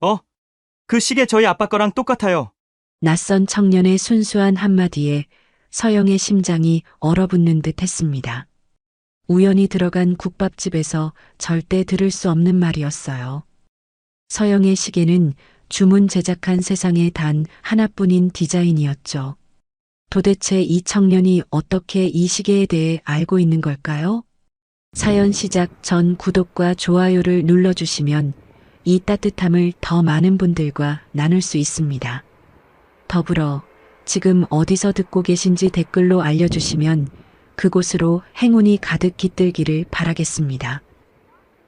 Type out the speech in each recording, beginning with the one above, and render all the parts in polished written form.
어? 그 시계 저희 아빠 거랑 똑같아요. 낯선 청년의 순수한 한마디에 서영의 심장이 얼어붙는 듯 했습니다. 우연히 들어간 국밥집에서 절대 들을 수 없는 말이었어요. 서영의 시계는 주문 제작한 세상에 단 하나뿐인 디자인이었죠. 도대체 이 청년이 어떻게 이 시계에 대해 알고 있는 걸까요? 사연 시작 전 구독과 좋아요를 눌러주시면 이 따뜻함을 더 많은 분들과 나눌 수 있습니다. 더불어 지금 어디서 듣고 계신지 댓글로 알려주시면 그곳으로 행운이 가득 깃들기를 바라겠습니다.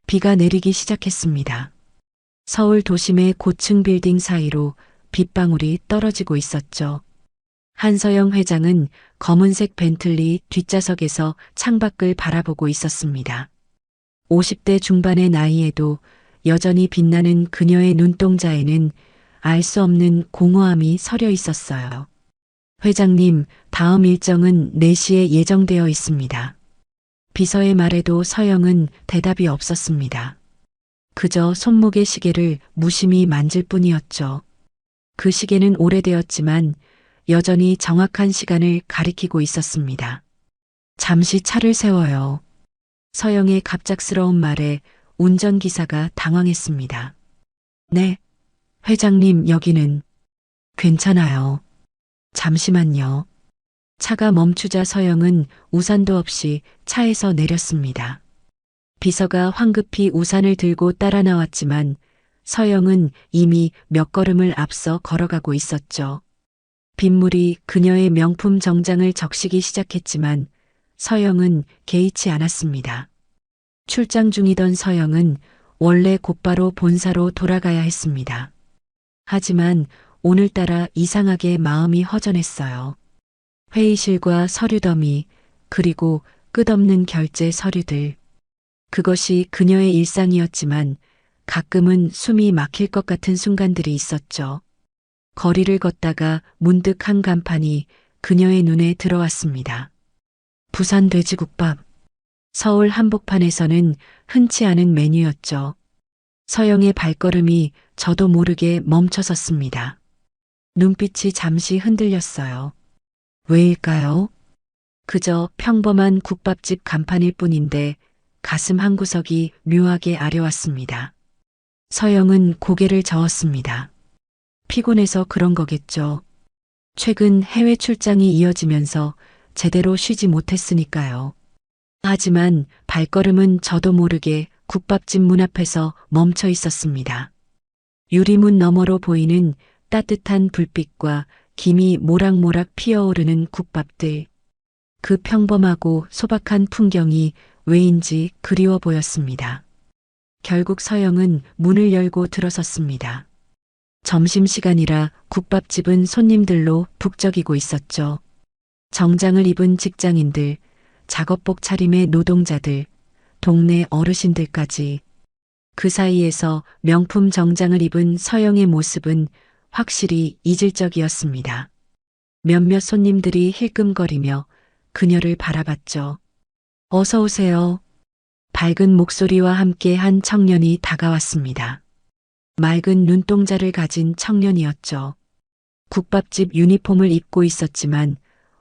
비가 내리기 시작했습니다. 서울 도심의 고층 빌딩 사이로 빗방울이 떨어지고 있었죠. 한서영 회장은 검은색 벤틀리 뒷좌석에서 창밖을 바라보고 있었습니다. 50대 중반의 나이에도 여전히 빛나는 그녀의 눈동자에는 알 수 없는 공허함이 서려 있었어요. 회장님, 다음 일정은 4시에 예정되어 있습니다. 비서의 말에도 서영은 대답이 없었습니다. 그저 손목의 시계를 무심히 만질 뿐이었죠. 그 시계는 오래되었지만 여전히 정확한 시간을 가리키고 있었습니다. 잠시 차를 세워요. 서영의 갑작스러운 말에 운전기사가 당황했습니다. 네, 회장님 여기는 괜찮아요. 잠시만요. 차가 멈추자 서영은 우산도 없이 차에서 내렸습니다. 비서가 황급히 우산을 들고 따라 나왔지만 서영은 이미 몇 걸음을 앞서 걸어가고 있었죠. 빗물이 그녀의 명품 정장을 적시기 시작했지만 서영은 개의치 않았습니다. 출장 중이던 서영은 원래 곧바로 본사로 돌아가야 했습니다. 하지만 오늘따라 이상하게 마음이 허전했어요. 회의실과 서류 더미, 그리고 끝없는 결제 서류들. 그것이 그녀의 일상이었지만 가끔은 숨이 막힐 것 같은 순간들이 있었죠. 거리를 걷다가 문득 한 간판이 그녀의 눈에 들어왔습니다. 부산 돼지국밥. 서울 한복판에서는 흔치 않은 메뉴였죠. 서영의 발걸음이 저도 모르게 멈춰섰습니다. 눈빛이 잠시 흔들렸어요. 왜일까요? 그저 평범한 국밥집 간판일 뿐인데 가슴 한구석이 묘하게 아려왔습니다. 서영은 고개를 저었습니다. 피곤해서 그런 거겠죠. 최근 해외 출장이 이어지면서 제대로 쉬지 못했으니까요. 하지만 발걸음은 저도 모르게 국밥집 문 앞에서 멈춰 있었습니다. 유리문 너머로 보이는 따뜻한 불빛과 김이 모락모락 피어오르는 국밥들. 그 평범하고 소박한 풍경이 왜인지 그리워 보였습니다. 결국 서영은 문을 열고 들어섰습니다. 점심시간이라 국밥집은 손님들로 북적이고 있었죠. 정장을 입은 직장인들, 작업복 차림의 노동자들, 동네 어르신들까지. 그 사이에서 명품 정장을 입은 서영의 모습은 확실히 이질적이었습니다. 몇몇 손님들이 힐끔거리며 그녀를 바라봤죠. 어서 오세요. 밝은 목소리와 함께 한 청년이 다가왔습니다. 맑은 눈동자를 가진 청년이었죠. 국밥집 유니폼을 입고 있었지만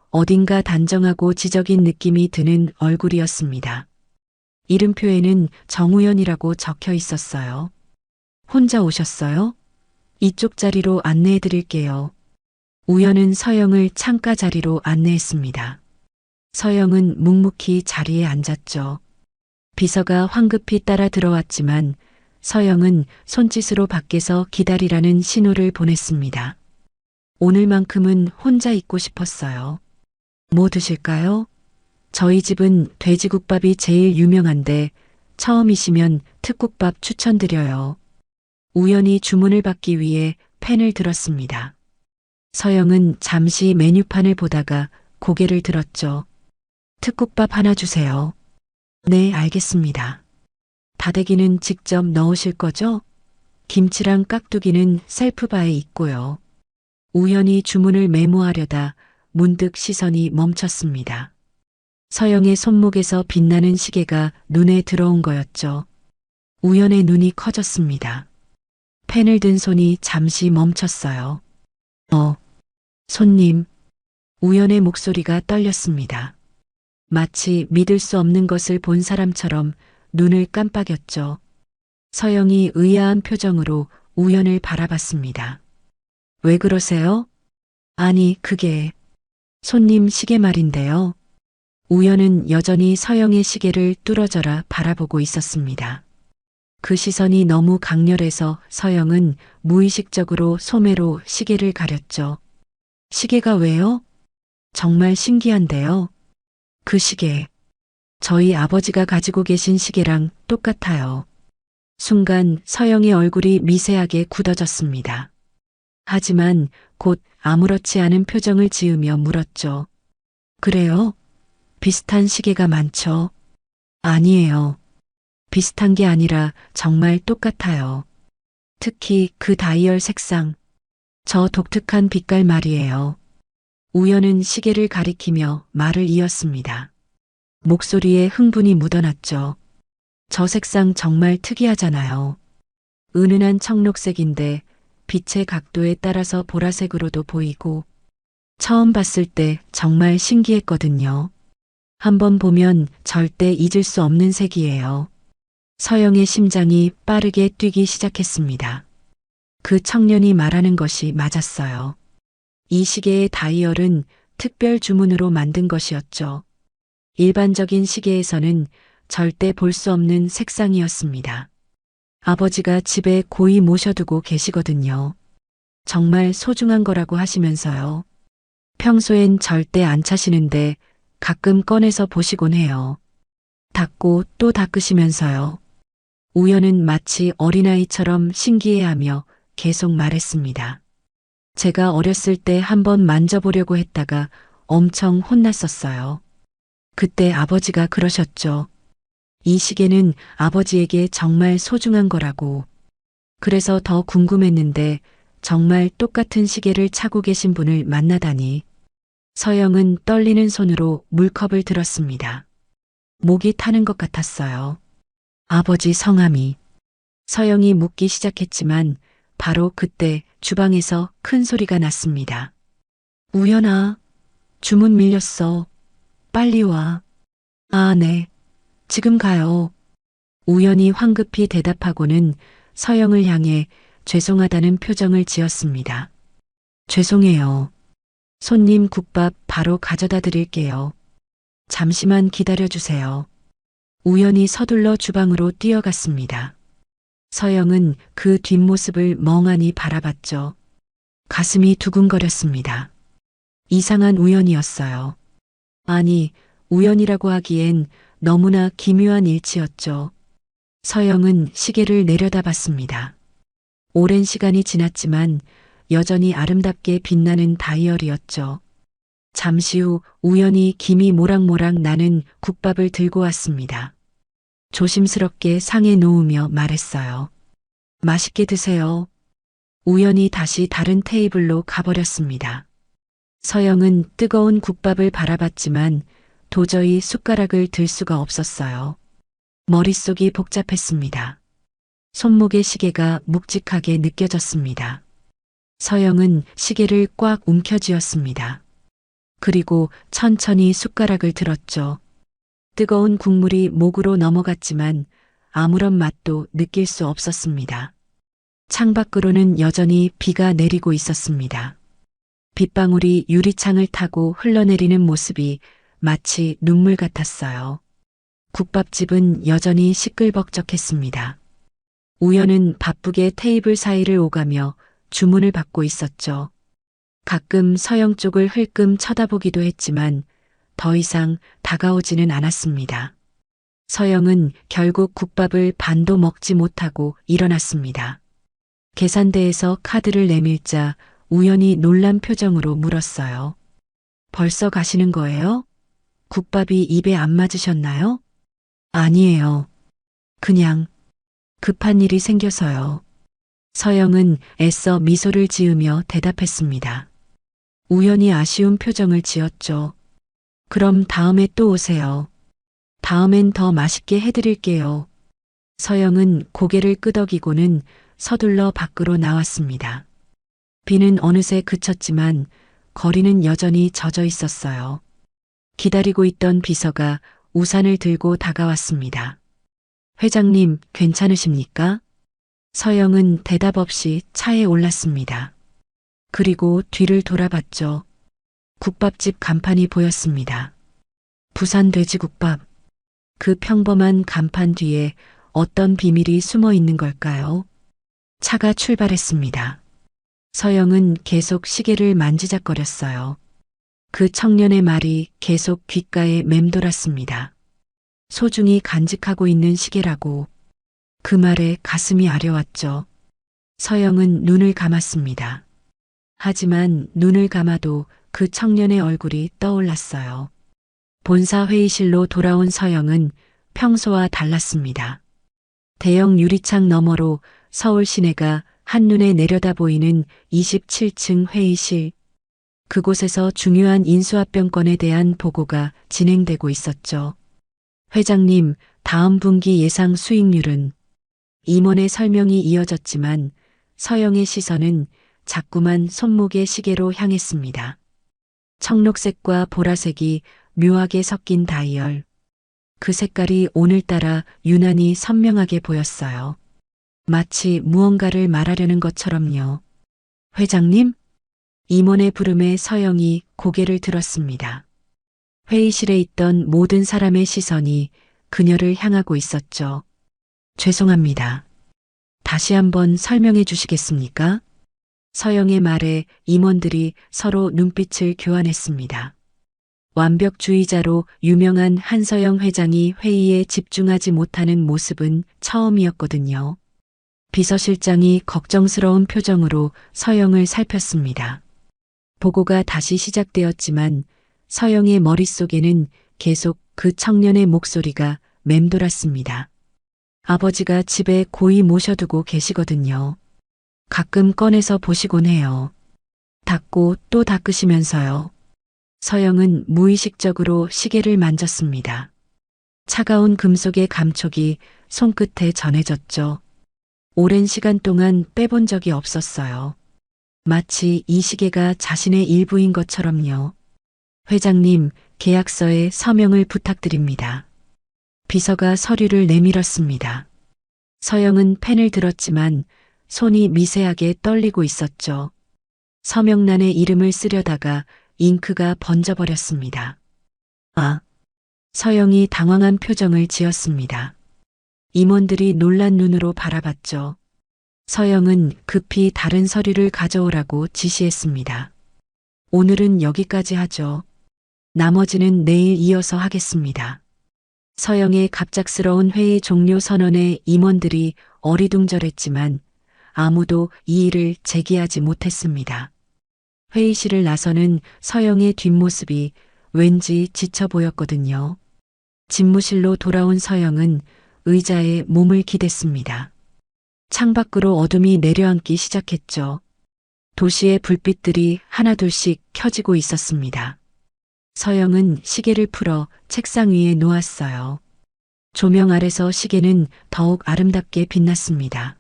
어딘가 단정하고 지적인 느낌이 드는 얼굴이었습니다. 이름표에는 정우현이라고 적혀 있었어요. 혼자 오셨어요? 이쪽 자리로 안내해 드릴게요. 우현은 서영을 창가 자리로 안내했습니다. 서영은 묵묵히 자리에 앉았죠. 비서가 황급히 따라 들어왔지만 서영은 손짓으로 밖에서 기다리라는 신호를 보냈습니다. 오늘만큼은 혼자 있고 싶었어요. 뭐 드실까요? 저희 집은 돼지국밥이 제일 유명한데 처음이시면 특국밥 추천드려요. 우연히 주문을 받기 위해 펜을 들었습니다. 서영은 잠시 메뉴판을 보다가 고개를 들었죠. 특국밥 하나 주세요. 네, 알겠습니다. 다대기는 직접 넣으실 거죠? 김치랑 깍두기는 셀프바에 있고요. 우연히 주문을 메모하려다 문득 시선이 멈췄습니다. 서영의 손목에서 빛나는 시계가 눈에 들어온 거였죠. 우연의 눈이 커졌습니다. 펜을 든 손이 잠시 멈췄어요. 손님. 우연의 목소리가 떨렸습니다. 마치 믿을 수 없는 것을 본 사람처럼 눈을 깜빡였죠. 서영이 의아한 표정으로 우연을 바라봤습니다. 왜 그러세요? 아니, 그게 손님 시계 말인데요. 우연은 여전히 서영의 시계를 뚫어져라 바라보고 있었습니다. 그 시선이 너무 강렬해서 서영은 무의식적으로 소매로 시계를 가렸죠. 시계가 왜요? 정말 신기한데요. 그 시계, 저희 아버지가 가지고 계신 시계랑 똑같아요. 순간 서영의 얼굴이 미세하게 굳어졌습니다. 하지만 곧 아무렇지 않은 표정을 지으며 물었죠. 그래요? 비슷한 시계가 많죠? 아니에요. 비슷한 게 아니라 정말 똑같아요. 특히 그 다이얼 색상, 저 독특한 빛깔 말이에요. 우연은 시계를 가리키며 말을 이었습니다. 목소리에 흥분이 묻어났죠. 저 색상 정말 특이하잖아요. 은은한 청록색인데 빛의 각도에 따라서 보라색으로도 보이고 처음 봤을 때 정말 신기했거든요. 한번 보면 절대 잊을 수 없는 색이에요. 서영의 심장이 빠르게 뛰기 시작했습니다. 그 청년이 말하는 것이 맞았어요. 이 시계의 다이얼은 특별 주문으로 만든 것이었죠. 일반적인 시계에서는 절대 볼 수 없는 색상이었습니다. 아버지가 집에 고이 모셔두고 계시거든요. 정말 소중한 거라고 하시면서요. 평소엔 절대 안 차시는데 가끔 꺼내서 보시곤 해요. 닦고 또 닦으시면서요. 우연은 마치 어린아이처럼 신기해하며 계속 말했습니다. 제가 어렸을 때 한번 만져보려고 했다가 엄청 혼났었어요. 그때 아버지가 그러셨죠. 이 시계는 아버지에게 정말 소중한 거라고. 그래서 더 궁금했는데 정말 똑같은 시계를 차고 계신 분을 만나다니. 서영은 떨리는 손으로 물컵을 들었습니다. 목이 타는 것 같았어요. 아버지 성함이. 서영이 묻기 시작했지만 바로 그때 주방에서 큰 소리가 났습니다. 우연아, 주문 밀렸어. 빨리 와. 아, 네. 지금 가요. 우연히 황급히 대답하고는 서영을 향해 죄송하다는 표정을 지었습니다. 죄송해요. 손님 국밥 바로 가져다 드릴게요. 잠시만 기다려 주세요. 우연히 서둘러 주방으로 뛰어갔습니다. 서영은 그 뒷모습을 멍하니 바라봤죠. 가슴이 두근거렸습니다. 이상한 우연이었어요. 아니, 우연이라고 하기엔 너무나 기묘한 일치였죠. 서영은 시계를 내려다봤습니다. 오랜 시간이 지났지만 여전히 아름답게 빛나는 다이얼이었죠. 잠시 후 우연히 김이 모락모락 나는 국밥을 들고 왔습니다. 조심스럽게 상에 놓으며 말했어요. 맛있게 드세요. 우연히 다시 다른 테이블로 가버렸습니다. 서영은 뜨거운 국밥을 바라봤지만 도저히 숟가락을 들 수가 없었어요. 머릿속이 복잡했습니다. 손목의 시계가 묵직하게 느껴졌습니다. 서영은 시계를 꽉 움켜쥐었습니다. 그리고 천천히 숟가락을 들었죠. 뜨거운 국물이 목으로 넘어갔지만 아무런 맛도 느낄 수 없었습니다. 창밖으로는 여전히 비가 내리고 있었습니다. 빗방울이 유리창을 타고 흘러내리는 모습이 마치 눈물 같았어요. 국밥집은 여전히 시끌벅적했습니다. 우연은 바쁘게 테이블 사이를 오가며 주문을 받고 있었죠. 가끔 서영 쪽을 흘끔 쳐다보기도 했지만 더 이상 다가오지는 않았습니다. 서영은 결국 국밥을 반도 먹지 못하고 일어났습니다. 계산대에서 카드를 내밀자 우연히 놀란 표정으로 물었어요. 벌써 가시는 거예요? 국밥이 입에 안 맞으셨나요? 아니에요. 그냥 급한 일이 생겨서요. 서영은 애써 미소를 지으며 대답했습니다. 우연히 아쉬운 표정을 지었죠. 그럼 다음에 또 오세요. 다음엔 더 맛있게 해드릴게요. 서영은 고개를 끄덕이고는 서둘러 밖으로 나왔습니다. 비는 어느새 그쳤지만 거리는 여전히 젖어 있었어요. 기다리고 있던 비서가 우산을 들고 다가왔습니다. 회장님, 괜찮으십니까? 서영은 대답 없이 차에 올랐습니다. 그리고 뒤를 돌아봤죠. 국밥집 간판이 보였습니다. 부산 돼지국밥. 그 평범한 간판 뒤에 어떤 비밀이 숨어 있는 걸까요? 차가 출발했습니다. 서영은 계속 시계를 만지작거렸어요. 그 청년의 말이 계속 귓가에 맴돌았습니다. 소중히 간직하고 있는 시계라고. 그 말에 가슴이 아려왔죠. 서영은 눈을 감았습니다. 하지만 눈을 감아도 그 청년의 얼굴이 떠올랐어요. 본사 회의실로 돌아온 서영은 평소와 달랐습니다. 대형 유리창 너머로 서울 시내가 한눈에 내려다 보이는 27층 회의실. 그곳에서 중요한 인수합병건에 대한 보고가 진행되고 있었죠. 회장님, 다음 분기 예상 수익률은? 임원의 설명이 이어졌지만 서영의 시선은 자꾸만 손목의 시계로 향했습니다. 청록색과 보라색이 묘하게 섞인 다이얼. 그 색깔이 오늘따라 유난히 선명하게 보였어요. 마치 무언가를 말하려는 것처럼요. 회장님? 임원의 부름에 서영이 고개를 들었습니다. 회의실에 있던 모든 사람의 시선이 그녀를 향하고 있었죠. 죄송합니다. 다시 한번 설명해 주시겠습니까? 서영의 말에 임원들이 서로 눈빛을 교환했습니다. 완벽주의자로 유명한 한서영 회장이 회의에 집중하지 못하는 모습은 처음이었거든요. 비서실장이 걱정스러운 표정으로 서영을 살폈습니다. 보고가 다시 시작되었지만 서영의 머릿속에는 계속 그 청년의 목소리가 맴돌았습니다. 아버지가 집에 고이 모셔두고 계시거든요. 가끔 꺼내서 보시곤 해요. 닦고 또 닦으시면서요. 서영은 무의식적으로 시계를 만졌습니다. 차가운 금속의 감촉이 손끝에 전해졌죠. 오랜 시간 동안 빼본 적이 없었어요. 마치 이 시계가 자신의 일부인 것처럼요. 회장님, 계약서에 서명을 부탁드립니다. 비서가 서류를 내밀었습니다. 서영은 펜을 들었지만 손이 미세하게 떨리고 있었죠. 서명란에 이름을 쓰려다가 잉크가 번져버렸습니다. 아! 서영이 당황한 표정을 지었습니다. 임원들이 놀란 눈으로 바라봤죠. 서영은 급히 다른 서류를 가져오라고 지시했습니다. 오늘은 여기까지 하죠. 나머지는 내일 이어서 하겠습니다. 서영의 갑작스러운 회의 종료 선언에 임원들이 어리둥절했지만 아무도 이의를 제기하지 못했습니다. 회의실을 나서는 서영의 뒷모습이 왠지 지쳐 보였거든요. 집무실로 돌아온 서영은 의자에 몸을 기댔습니다. 창밖으로 어둠이 내려앉기 시작했죠. 도시의 불빛들이 하나둘씩 켜지고 있었습니다. 서영은 시계를 풀어 책상 위에 놓았어요. 조명 아래서 시계는 더욱 아름답게 빛났습니다.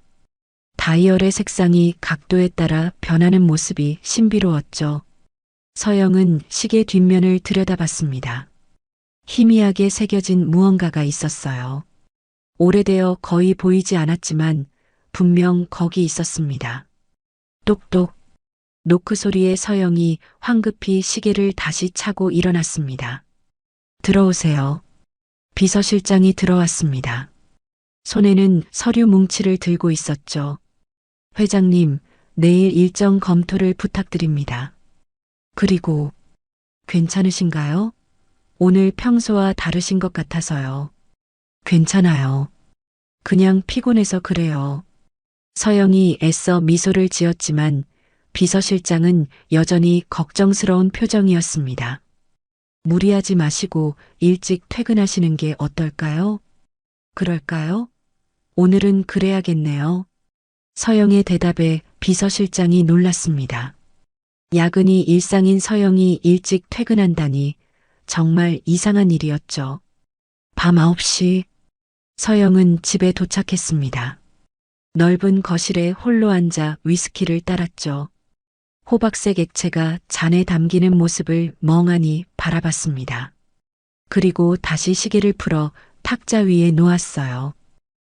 다이얼의 색상이 각도에 따라 변하는 모습이 신비로웠죠. 서영은 시계 뒷면을 들여다봤습니다. 희미하게 새겨진 무언가가 있었어요. 오래되어 거의 보이지 않았지만 분명 거기 있었습니다. 똑똑. 노크 소리에 서영이 황급히 시계를 다시 차고 일어났습니다. 들어오세요. 비서실장이 들어왔습니다. 손에는 서류 뭉치를 들고 있었죠. 회장님, 내일 일정 검토를 부탁드립니다. 그리고 괜찮으신가요? 오늘 평소와 다르신 것 같아서요. 괜찮아요. 그냥 피곤해서 그래요. 서영이 애써 미소를 지었지만 비서실장은 여전히 걱정스러운 표정이었습니다. 무리하지 마시고 일찍 퇴근하시는 게 어떨까요? 그럴까요? 오늘은 그래야겠네요. 서영의 대답에 비서실장이 놀랐습니다. 야근이 일상인 서영이 일찍 퇴근한다니 정말 이상한 일이었죠. 밤 9시 서영은 집에 도착했습니다. 넓은 거실에 홀로 앉아 위스키를 따랐죠. 호박색 액체가 잔에 담기는 모습을 멍하니 바라봤습니다. 그리고 다시 시계를 풀어 탁자 위에 놓았어요.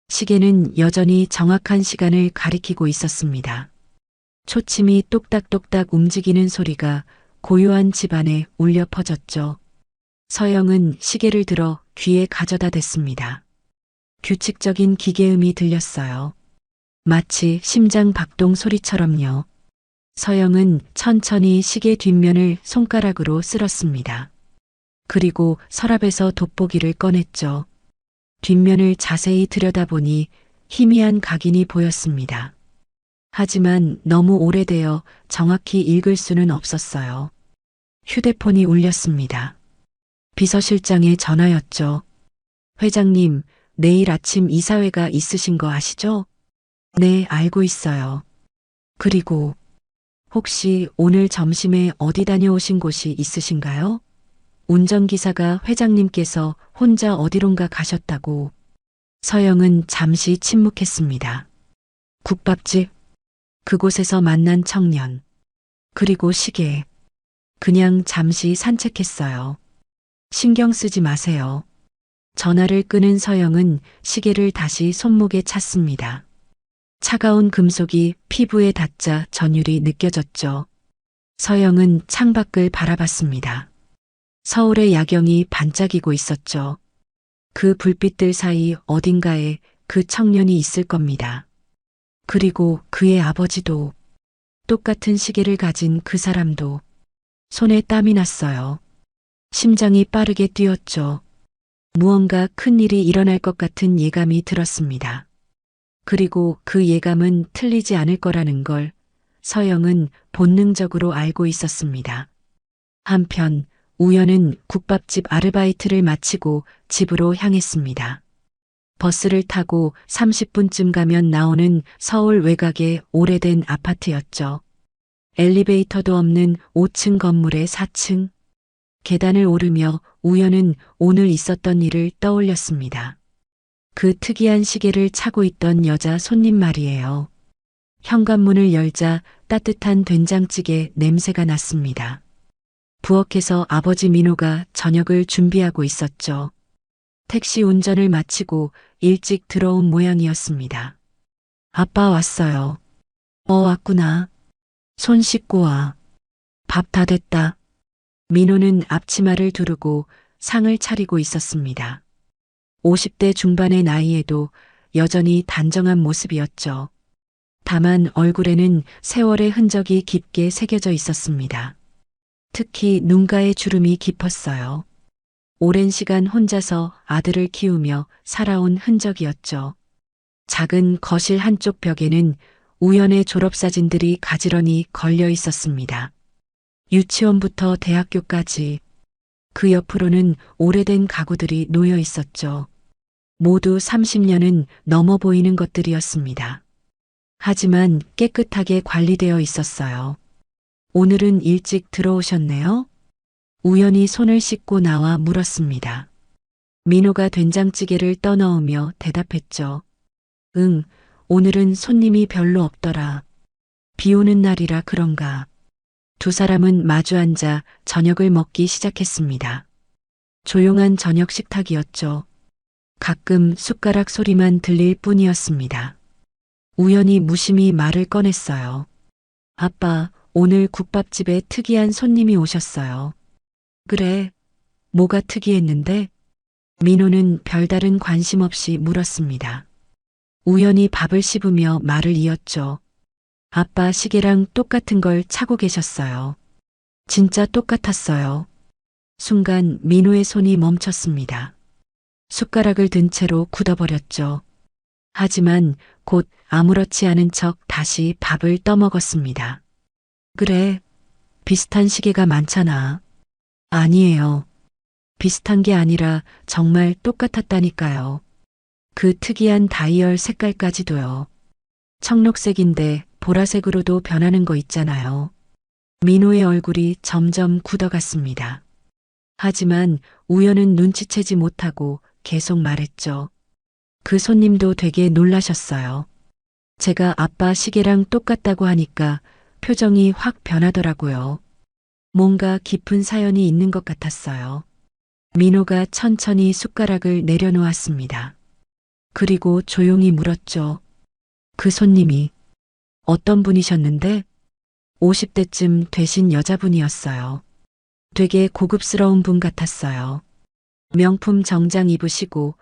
시계는 여전히 정확한 시간을 가리키고 있었습니다. 초침이 똑딱똑딱 움직이는 소리가 고요한 집안에 울려 퍼졌죠. 서영은 시계를 들어 귀에 가져다 댔습니다. 규칙적인 기계음이 들렸어요. 마치 심장 박동 소리처럼요. 서영은 천천히 시계 뒷면을 손가락으로 쓸었습니다. 그리고 서랍에서 돋보기를 꺼냈죠. 뒷면을 자세히 들여다보니 희미한 각인이 보였습니다. 하지만 너무 오래되어 정확히 읽을 수는 없었어요. 휴대폰이 울렸습니다. 비서실장의 전화였죠. 회장님, 내일 아침 이사회가 있으신 거 아시죠? 네, 알고 있어요. 그리고 혹시 오늘 점심에 어디 다녀오신 곳이 있으신가요? 운전기사가 회장님께서 혼자 어디론가 가셨다고. 서영은 잠시 침묵했습니다. 국밥집, 그곳에서 만난 청년, 그리고 시계. 그냥 잠시 산책했어요. 신경 쓰지 마세요. 전화를 끄는 서영은 시계를 다시 손목에 찼습니다. 차가운 금속이 피부에 닿자 전율이 느껴졌죠. 서영은 창밖을 바라봤습니다. 서울의 야경이 반짝이고 있었죠. 그 불빛들 사이 어딘가에 그 청년이 있을 겁니다. 그리고 그의 아버지도, 똑같은 시계를 가진 그 사람도. 손에 땀이 났어요. 심장이 빠르게 뛰었죠. 무언가 큰 일이 일어날 것 같은 예감이 들었습니다. 그리고 그 예감은 틀리지 않을 거라는 걸 서영은 본능적으로 알고 있었습니다. 한편 우연은 국밥집 아르바이트를 마치고 집으로 향했습니다. 버스를 타고 30분쯤 가면 나오는 서울 외곽의 오래된 아파트였죠. 엘리베이터도 없는 5층 건물의 4층. 계단을 오르며 우연은 오늘 있었던 일을 떠올렸습니다. 그 특이한 시계를 차고 있던 여자 손님 말이에요. 현관문을 열자 따뜻한 된장찌개 냄새가 났습니다. 부엌에서 아버지 민호가 저녁을 준비하고 있었죠. 택시 운전을 마치고 일찍 들어온 모양이었습니다. 아빠 왔어요. 왔구나. 손 씻고 와. 밥 다 됐다. 민호는 앞치마를 두르고 상을 차리고 있었습니다. 50대 중반의 나이에도 여전히 단정한 모습이었죠. 다만 얼굴에는 세월의 흔적이 깊게 새겨져 있었습니다. 특히 눈가의 주름이 깊었어요. 오랜 시간 혼자서 아들을 키우며 살아온 흔적이었죠. 작은 거실 한쪽 벽에는 우연의 졸업사진들이 가지런히 걸려 있었습니다. 유치원부터 대학교까지. 그 옆으로는 오래된 가구들이 놓여 있었죠. 모두 30년은 넘어 보이는 것들이었습니다. 하지만 깨끗하게 관리되어 있었어요. 오늘은 일찍 들어오셨네요? 우연히 손을 씻고 나와 물었습니다. 민호가 된장찌개를 떠넣으며 대답했죠. 응, 오늘은 손님이 별로 없더라. 비 오는 날이라 그런가. 두 사람은 마주 앉아 저녁을 먹기 시작했습니다. 조용한 저녁 식탁이었죠. 가끔 숟가락 소리만 들릴 뿐이었습니다. 우연히 무심히 말을 꺼냈어요. 아빠, 오늘 국밥집에 특이한 손님이 오셨어요. 그래, 뭐가 특이했는데? 민호는 별다른 관심 없이 물었습니다. 우연히 밥을 씹으며 말을 이었죠. 아빠 시계랑 똑같은 걸 차고 계셨어요. 진짜 똑같았어요. 순간 민호의 손이 멈췄습니다. 숟가락을 든 채로 굳어버렸죠. 하지만 곧 아무렇지 않은 척 다시 밥을 떠먹었습니다. 그래, 비슷한 시계가 많잖아. 아니에요. 비슷한 게 아니라 정말 똑같았다니까요. 그 특이한 다이얼 색깔까지도요. 청록색인데 보라색으로도 변하는 거 있잖아요. 민호의 얼굴이 점점 굳어갔습니다. 하지만 우연은 눈치채지 못하고 계속 말했죠. 그 손님도 되게 놀라셨어요. 제가 아빠 시계랑 똑같다고 하니까 표정이 확 변하더라고요. 뭔가 깊은 사연이 있는 것 같았어요. 민호가 천천히 숟가락을 내려놓았습니다. 그리고 조용히 물었죠. 그 손님이 어떤 분이셨는데? 50대쯤 되신 여자분이었어요. 되게 고급스러운 분 같았어요. 명품 정장 입으시고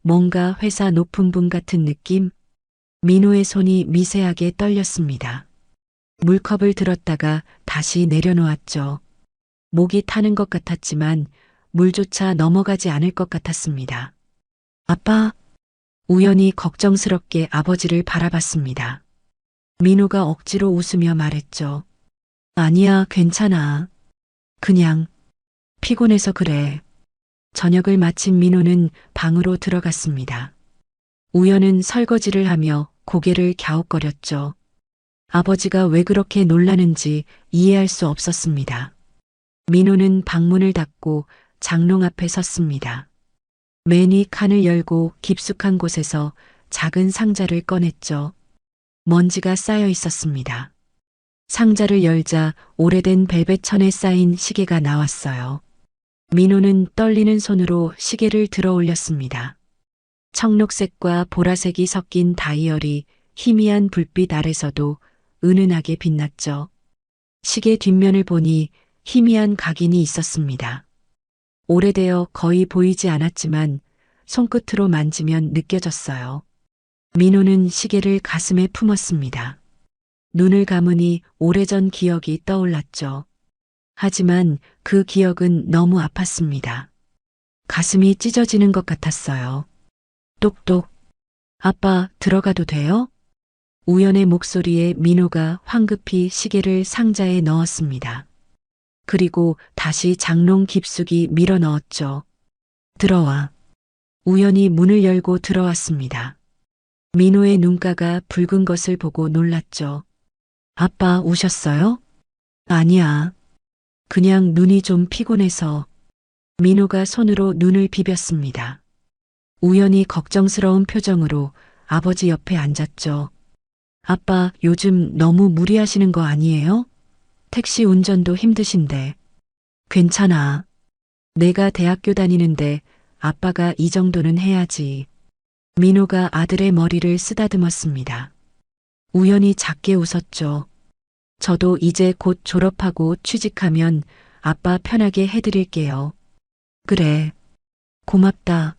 뭔가 회사 높은 분 같은 느낌? 민호의 손이 미세하게 떨렸습니다. 물컵을 들었다가 다시 내려놓았죠. 목이 타는 것 같았지만 물조차 넘어가지 않을 것 같았습니다. 아빠, 우연히 걱정스럽게 아버지를 바라봤습니다. 민호가 억지로 웃으며 말했죠. 아니야, 괜찮아. 그냥 피곤해서 그래. 저녁을 마친 민호는 방으로 들어갔습니다. 우연은 설거지를 하며 고개를 갸웃거렸죠. 아버지가 왜 그렇게 놀라는지 이해할 수 없었습니다. 민호는 방문을 닫고 장롱 앞에 섰습니다. 매니 칸을 열고 깊숙한 곳에서 작은 상자를 꺼냈죠. 먼지가 쌓여 있었습니다. 상자를 열자 오래된 벨벳 천에 쌓인 시계가 나왔어요. 민호는 떨리는 손으로 시계를 들어 올렸습니다. 청록색과 보라색이 섞인 다이얼이 희미한 불빛 아래서도 은은하게 빛났죠. 시계 뒷면을 보니 희미한 각인이 있었습니다. 오래되어 거의 보이지 않았지만 손끝으로 만지면 느껴졌어요. 민호는 시계를 가슴에 품었습니다. 눈을 감으니 오래전 기억이 떠올랐죠. 하지만 그 기억은 너무 아팠습니다. 가슴이 찢어지는 것 같았어요. 똑똑. 아빠, 들어가도 돼요? 우연의 목소리에 민호가 황급히 시계를 상자에 넣었습니다. 그리고 다시 장롱 깊숙이 밀어 넣었죠. 들어와. 우연히 문을 열고 들어왔습니다. 민호의 눈가가 붉은 것을 보고 놀랐죠. 아빠 우셨어요? 아니야. 그냥 눈이 좀 피곤해서. 민호가 손으로 눈을 비볐습니다. 우연히 걱정스러운 표정으로 아버지 옆에 앉았죠. 아빠 요즘 너무 무리하시는 거 아니에요? 택시 운전도 힘드신데. 괜찮아. 내가 대학교 다니는데 아빠가 이 정도는 해야지. 민호가 아들의 머리를 쓰다듬었습니다. 우연히 작게 웃었죠. 저도 이제 곧 졸업하고 취직하면 아빠 편하게 해드릴게요. 그래. 고맙다.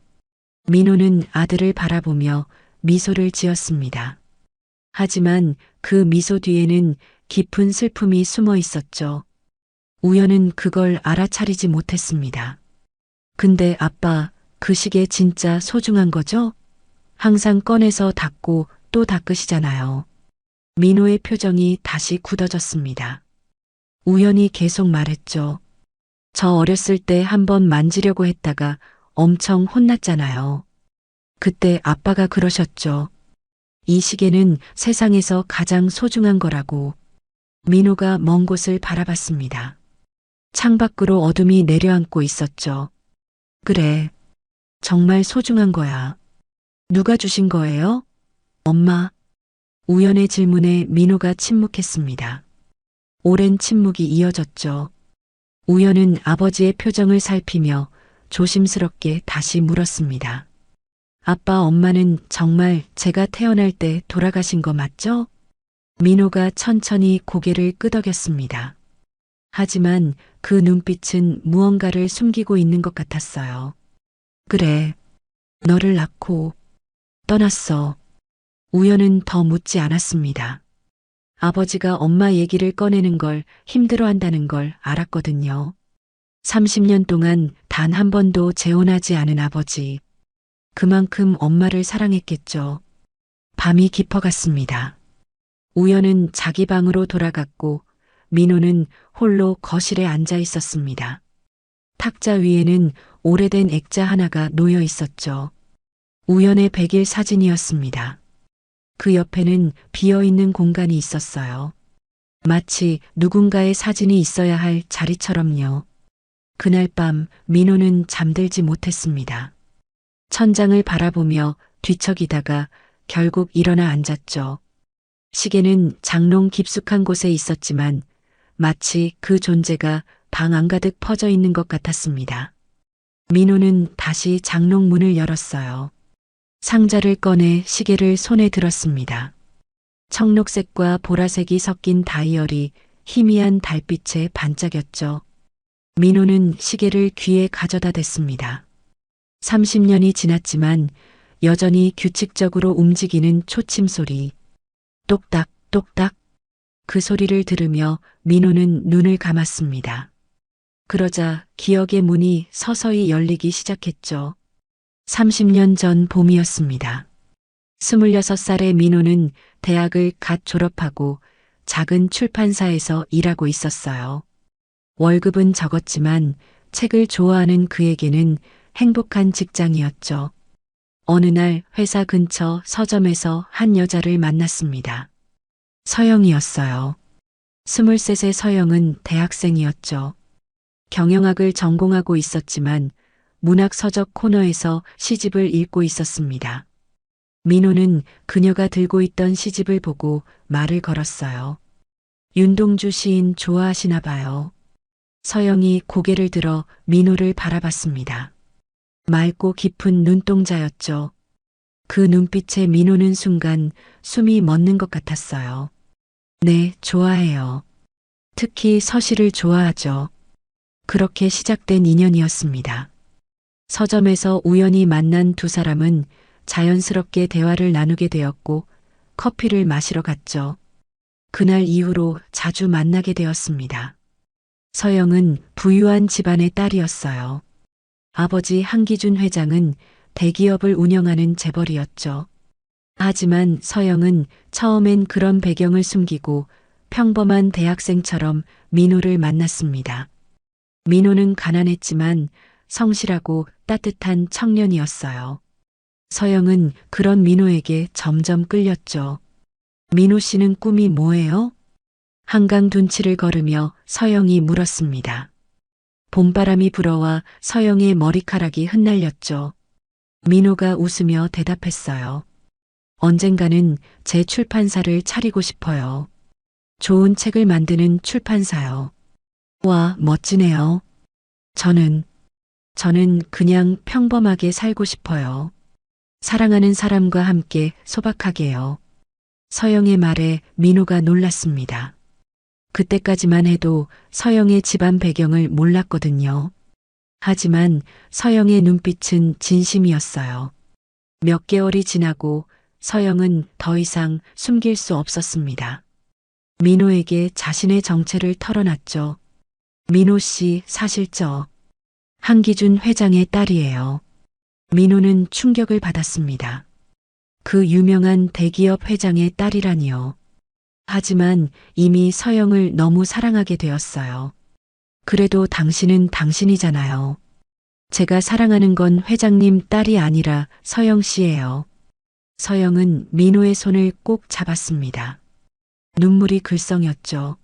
민호는 아들을 바라보며 미소를 지었습니다. 하지만 그 미소 뒤에는 깊은 슬픔이 숨어 있었죠. 우연은 그걸 알아차리지 못했습니다. 근데 아빠, 그 시계 진짜 소중한 거죠? 항상 꺼내서 닦고 또 닦으시잖아요. 민호의 표정이 다시 굳어졌습니다. 우연히 계속 말했죠. 저 어렸을 때 한번 만지려고 했다가 엄청 혼났잖아요. 그때 아빠가 그러셨죠. 이 시계는 세상에서 가장 소중한 거라고. 민호가 먼 곳을 바라봤습니다. 창밖으로 어둠이 내려앉고 있었죠. 그래. 정말 소중한 거야. 누가 주신 거예요? 엄마. 우연의 질문에 민호가 침묵했습니다. 오랜 침묵이 이어졌죠. 우연은 아버지의 표정을 살피며 조심스럽게 다시 물었습니다. 아빠, 엄마는 정말 제가 태어날 때 돌아가신 거 맞죠? 민호가 천천히 고개를 끄덕였습니다. 하지만 그 눈빛은 무언가를 숨기고 있는 것 같았어요. 그래. 너를 낳고 떠났어. 우연은 더 묻지 않았습니다. 아버지가 엄마 얘기를 꺼내는 걸 힘들어한다는 걸 알았거든요. 30년 동안 단 한 번도 재혼하지 않은 아버지. 그만큼 엄마를 사랑했겠죠. 밤이 깊어갔습니다. 우연은 자기 방으로 돌아갔고 민호는 홀로 거실에 앉아 있었습니다. 탁자 위에는 오래된 액자 하나가 놓여 있었죠. 우연의 100일 사진이었습니다. 그 옆에는 비어있는 공간이 있었어요. 마치 누군가의 사진이 있어야 할 자리처럼요. 그날 밤 민호는 잠들지 못했습니다. 천장을 바라보며 뒤척이다가 결국 일어나 앉았죠. 시계는 장롱 깊숙한 곳에 있었지만 마치 그 존재가 방 안가득 퍼져 있는 것 같았습니다. 민호는 다시 장롱 문을 열었어요. 상자를 꺼내 시계를 손에 들었습니다. 청록색과 보라색이 섞인 다이얼이 희미한 달빛에 반짝였죠. 민호는 시계를 귀에 가져다 댔습니다. 30년이 지났지만 여전히 규칙적으로 움직이는 초침 소리. 똑딱, 똑딱. 그 소리를 들으며 민호는 눈을 감았습니다. 그러자 기억의 문이 서서히 열리기 시작했죠. 30년 전 봄이었습니다. 26살의 민호는 대학을 갓 졸업하고 작은 출판사에서 일하고 있었어요. 월급은 적었지만 책을 좋아하는 그에게는 행복한 직장이었죠. 어느 날 회사 근처 서점에서 한 여자를 만났습니다. 서영이었어요. 23세 서영은 대학생이었죠. 경영학을 전공하고 있었지만 문학 서적 코너에서 시집을 읽고 있었습니다. 민호는 그녀가 들고 있던 시집을 보고 말을 걸었어요. 윤동주 시인 좋아하시나 봐요. 서영이 고개를 들어 민호를 바라봤습니다. 맑고 깊은 눈동자였죠. 그 눈빛에 민호는 순간 숨이 멎는 것 같았어요. 네, 좋아해요. 특히 서시를 좋아하죠. 그렇게 시작된 인연이었습니다. 서점에서 우연히 만난 두 사람은 자연스럽게 대화를 나누게 되었고 커피를 마시러 갔죠. 그날 이후로 자주 만나게 되었습니다. 서영은 부유한 집안의 딸이었어요. 아버지 한기준 회장은 대기업을 운영하는 재벌이었죠. 하지만 서영은 처음엔 그런 배경을 숨기고 평범한 대학생처럼 민호를 만났습니다. 민호는 가난했지만 성실하고 따뜻한 청년이었어요. 서영은 그런 민호에게 점점 끌렸죠. 민호 씨는 꿈이 뭐예요? 한강 둔치를 걸으며 서영이 물었습니다. 봄바람이 불어와 서영의 머리카락이 흩날렸죠. 민호가 웃으며 대답했어요. 언젠가는 제 출판사를 차리고 싶어요. 좋은 책을 만드는 출판사요. 와, 멋지네요. 저는 그냥 평범하게 살고 싶어요. 사랑하는 사람과 함께 소박하게요. 서영의 말에 민호가 놀랐습니다. 그때까지만 해도 서영의 집안 배경을 몰랐거든요. 하지만 서영의 눈빛은 진심이었어요. 몇 개월이 지나고 서영은 더 이상 숨길 수 없었습니다. 민호에게 자신의 정체를 털어놨죠. 민호 씨, 사실 저 한기준 회장의 딸이에요. 민호는 충격을 받았습니다. 그 유명한 대기업 회장의 딸이라니요. 하지만 이미 서영을 너무 사랑하게 되었어요. 그래도 당신은 당신이잖아요. 제가 사랑하는 건 회장님 딸이 아니라 서영 씨예요. 서영은 민호의 손을 꼭 잡았습니다. 눈물이 글썽였죠.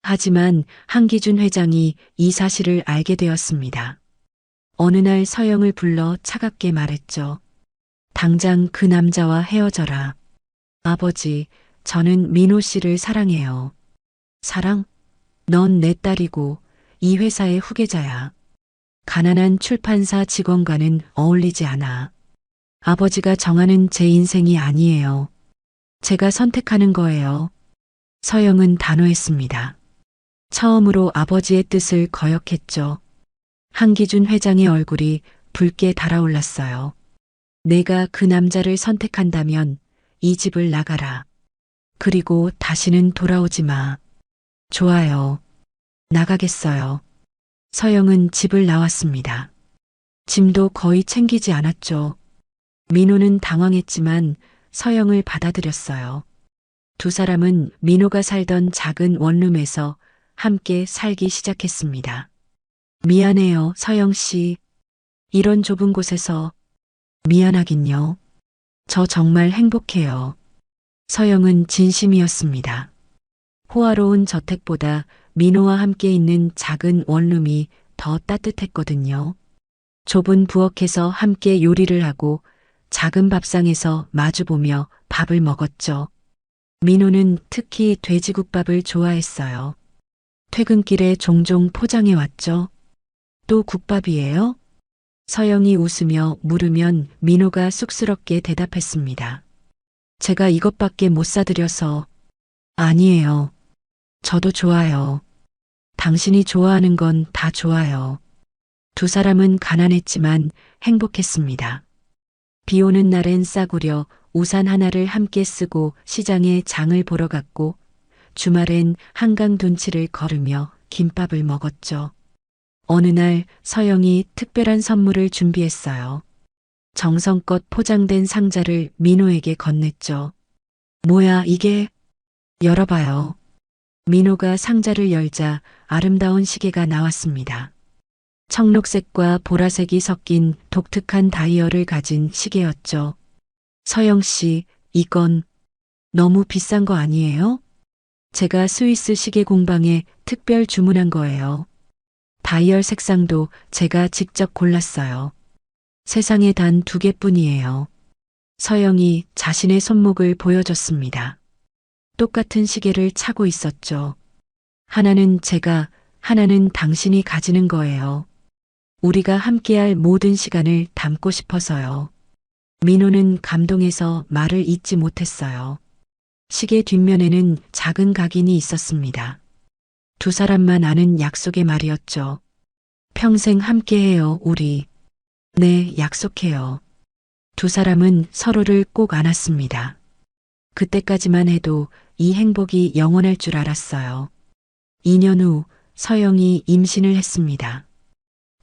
하지만 한기준 회장이 이 사실을 알게 되었습니다. 어느 날 서영을 불러 차갑게 말했죠. 당장 그 남자와 헤어져라. 아버지, 저는 민호 씨를 사랑해요. 사랑? 넌 내 딸이고 이 회사의 후계자야. 가난한 출판사 직원과는 어울리지 않아. 아버지가 정하는 제 인생이 아니에요. 제가 선택하는 거예요. 서영은 단호했습니다. 처음으로 아버지의 뜻을 거역했죠. 한기준 회장의 얼굴이 붉게 달아올랐어요. 내가 그 남자를 선택한다면 이 집을 나가라. 그리고 다시는 돌아오지 마. 좋아요. 나가겠어요. 서영은 집을 나왔습니다. 짐도 거의 챙기지 않았죠. 민호는 당황했지만 서영을 받아들였어요. 두 사람은 민호가 살던 작은 원룸에서 함께 살기 시작했습니다. 미안해요, 서영 씨. 이런 좁은 곳에서. 미안하긴요. 저 정말 행복해요. 서영은 진심이었습니다. 호화로운 저택보다 민호와 함께 있는 작은 원룸이 더 따뜻했거든요. 좁은 부엌에서 함께 요리를 하고 작은 밥상에서 마주보며 밥을 먹었죠. 민호는 특히 돼지국밥을 좋아했어요. 퇴근길에 종종 포장해 왔죠. 또 국밥이에요? 서영이 웃으며 물으면 민호가 쑥스럽게 대답했습니다. 제가 이것밖에 못 사드려서. 아니에요. 저도 좋아요. 당신이 좋아하는 건 다 좋아요. 두 사람은 가난했지만 행복했습니다. 비 오는 날엔 싸구려 우산 하나를 함께 쓰고 시장에 장을 보러 갔고 주말엔 한강 둔치를 걸으며 김밥을 먹었죠. 어느 날 서영이 특별한 선물을 준비했어요. 정성껏 포장된 상자를 민호에게 건넸죠. 뭐야 이게? 열어봐요. 민호가 상자를 열자 아름다운 시계가 나왔습니다. 청록색과 보라색이 섞인 독특한 다이얼을 가진 시계였죠. 서영 씨, 이건 너무 비싼 거 아니에요? 제가 스위스 시계 공방에 특별 주문한 거예요. 다이얼 색상도 제가 직접 골랐어요. 세상에 단 2개뿐이에요. 서영이 자신의 손목을 보여줬습니다. 똑같은 시계를 차고 있었죠. 하나는 제가, 하나는 당신이 가지는 거예요. 우리가 함께할 모든 시간을 담고 싶어서요. 민호는 감동해서 말을 잇지 못했어요. 시계 뒷면에는 작은 각인이 있었습니다. 두 사람만 아는 약속의 말이었죠. 평생 함께해요, 우리. 네, 약속해요. 두 사람은 서로를 꼭 안았습니다. 그때까지만 해도 이 행복이 영원할 줄 알았어요. 2년 후 서영이 임신을 했습니다.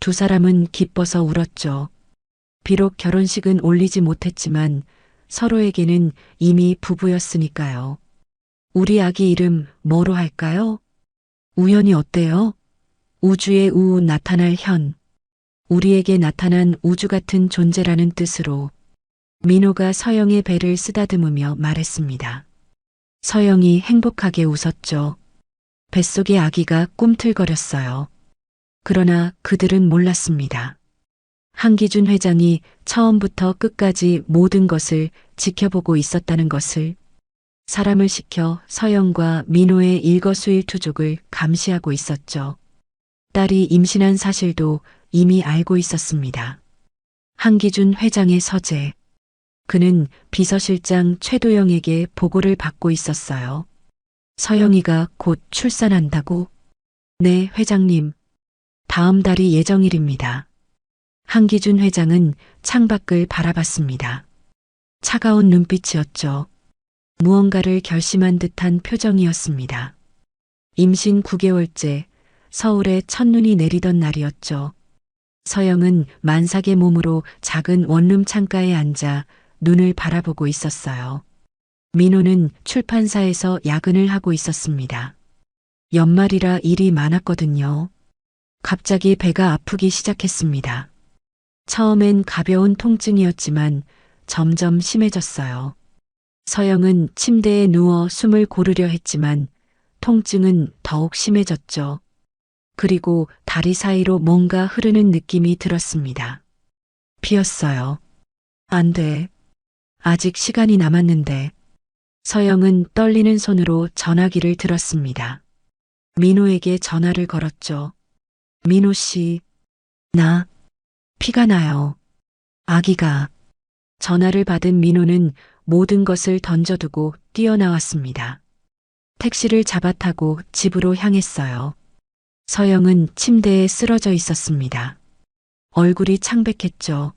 두 사람은 기뻐서 울었죠. 비록 결혼식은 올리지 못했지만 서로에게는 이미 부부였으니까요. 우리 아기 이름 뭐로 할까요? 우연이 어때요? 우주의 우 나타날 현. 우리에게 나타난 우주 같은 존재라는 뜻으로. 민호가 서영의 배를 쓰다듬으며 말했습니다. 서영이 행복하게 웃었죠. 뱃속의 아기가 꿈틀거렸어요. 그러나 그들은 몰랐습니다. 한기준 회장이 처음부터 끝까지 모든 것을 지켜보고 있었다는 것을. 사람을 시켜 서영과 민호의 일거수일투족을 감시하고 있었죠. 딸이 임신한 사실도 이미 알고 있었습니다. 한기준 회장의 서재. 그는 비서실장 최도영에게 보고를 받고 있었어요. 서영이가 곧 출산한다고? 네, 회장님. 다음 달이 예정일입니다. 한기준 회장은 창밖을 바라봤습니다. 차가운 눈빛이었죠. 무언가를 결심한 듯한 표정이었습니다. 임신 9개월째 서울에 첫눈이 내리던 날이었죠. 서영은 만삭의 몸으로 작은 원룸 창가에 앉아 눈을 바라보고 있었어요. 민호는 출판사에서 야근을 하고 있었습니다. 연말이라 일이 많았거든요. 갑자기 배가 아프기 시작했습니다. 처음엔 가벼운 통증이었지만 점점 심해졌어요. 서영은 침대에 누워 숨을 고르려 했지만 통증은 더욱 심해졌죠. 그리고 다리 사이로 뭔가 흐르는 느낌이 들었습니다. 비었어요. 안 돼. 아직 시간이 남았는데. 서영은 떨리는 손으로 전화기를 들었습니다. 민호에게 전화를 걸었죠. 민호 씨, 나 피가 나요. 아기가. 전화를 받은 민호는 모든 것을 던져두고 뛰어나왔습니다. 택시를 잡아타고 집으로 향했어요. 서영은 침대에 쓰러져 있었습니다. 얼굴이 창백했죠.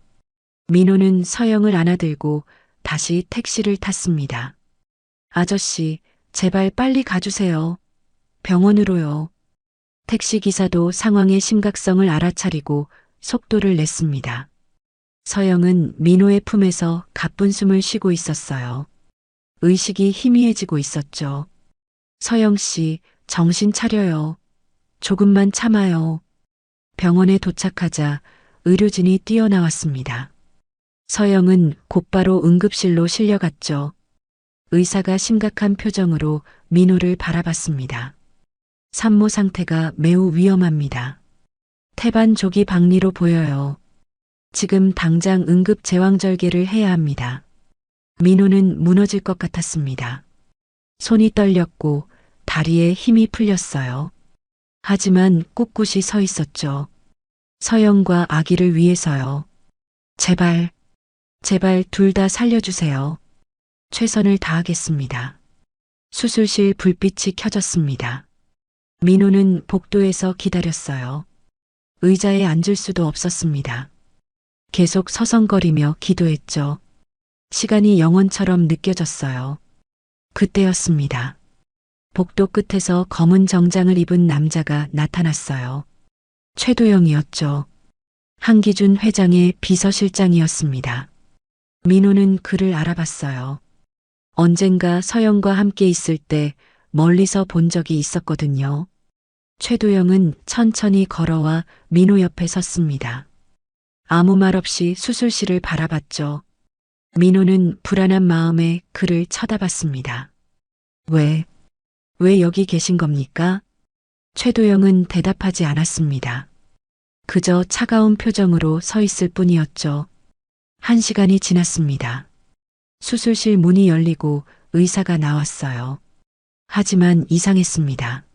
민호는 서영을 안아들고 다시 택시를 탔습니다. 아저씨, 제발 빨리 가주세요. 병원으로요. 택시기사도 상황의 심각성을 알아차리고 속도를 냈습니다. 서영은 민호의 품에서 가쁜 숨을 쉬고 있었어요. 의식이 희미해지고 있었죠. 서영 씨, 정신 차려요. 조금만 참아요. 병원에 도착하자 의료진이 뛰어나왔습니다. 서영은 곧바로 응급실로 실려갔죠. 의사가 심각한 표정으로 민호를 바라봤습니다. 산모 상태가 매우 위험합니다. 태반 조기 박리로 보여요. 지금 당장 응급 제왕절개를 해야 합니다. 민호는 무너질 것 같았습니다. 손이 떨렸고 다리에 힘이 풀렸어요. 하지만 꿋꿋이 서 있었죠. 서영과 아기를 위해서요. 제발, 제발 둘 다 살려주세요. 최선을 다하겠습니다. 수술실 불빛이 켜졌습니다. 민호는 복도에서 기다렸어요. 의자에 앉을 수도 없었습니다. 계속 서성거리며 기도했죠. 시간이 영원처럼 느껴졌어요. 그때였습니다. 복도 끝에서 검은 정장을 입은 남자가 나타났어요. 최도영이었죠. 한기준 회장의 비서실장이었습니다. 민호는 그를 알아봤어요. 언젠가 서영과 함께 있을 때 멀리서 본 적이 있었거든요. 최도영은 천천히 걸어와 민호 옆에 섰습니다. 아무 말 없이 수술실을 바라봤죠. 민호는 불안한 마음에 그를 쳐다봤습니다. 왜 여기 계신 겁니까? 최도영은 대답하지 않았습니다. 그저 차가운 표정으로 서 있을 뿐이었죠. 1시간이 지났습니다. 수술실 문이 열리고 의사가 나왔어요. 하지만 이상했습니다.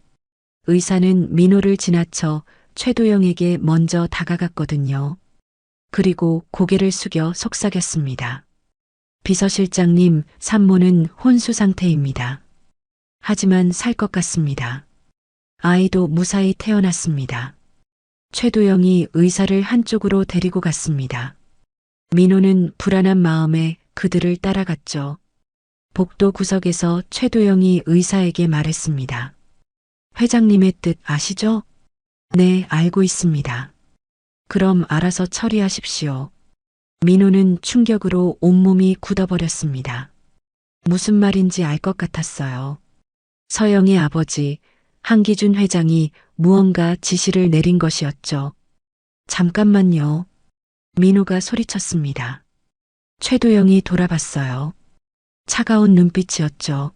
의사는 민호를 지나쳐 최도영에게 먼저 다가갔거든요. 그리고 고개를 숙여 속삭였습니다. 비서실장님, 산모는 혼수 상태입니다. 하지만 살 것 같습니다. 아이도 무사히 태어났습니다. 최도영이 의사를 한쪽으로 데리고 갔습니다. 민호는 불안한 마음에 그들을 따라갔죠. 복도 구석에서 최도영이 의사에게 말했습니다. 회장님의 뜻 아시죠? 네, 알고 있습니다. 그럼 알아서 처리하십시오. 민호는 충격으로 온몸이 굳어버렸습니다. 무슨 말인지 알 것 같았어요. 서영의 아버지, 한기준 회장이 무언가 지시를 내린 것이었죠. 잠깐만요. 민호가 소리쳤습니다. 최도영이 돌아봤어요. 차가운 눈빛이었죠.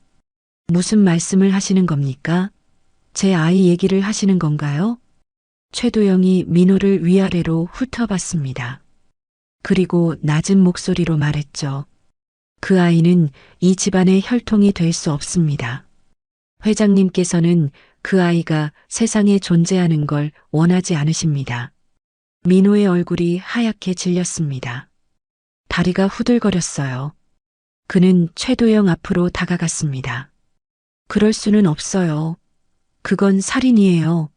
무슨 말씀을 하시는 겁니까? 제 아이 얘기를 하시는 건가요? 최도영이 민호를 위아래로 훑어봤습니다. 그리고 낮은 목소리로 말했죠. 그 아이는 이 집안의 혈통이 될 수 없습니다. 회장님께서는 그 아이가 세상에 존재하는 걸 원하지 않으십니다. 민호의 얼굴이 하얗게 질렸습니다. 다리가 후들거렸어요. 그는 최도영 앞으로 다가갔습니다. 그럴 수는 없어요. 그건 살인이에요.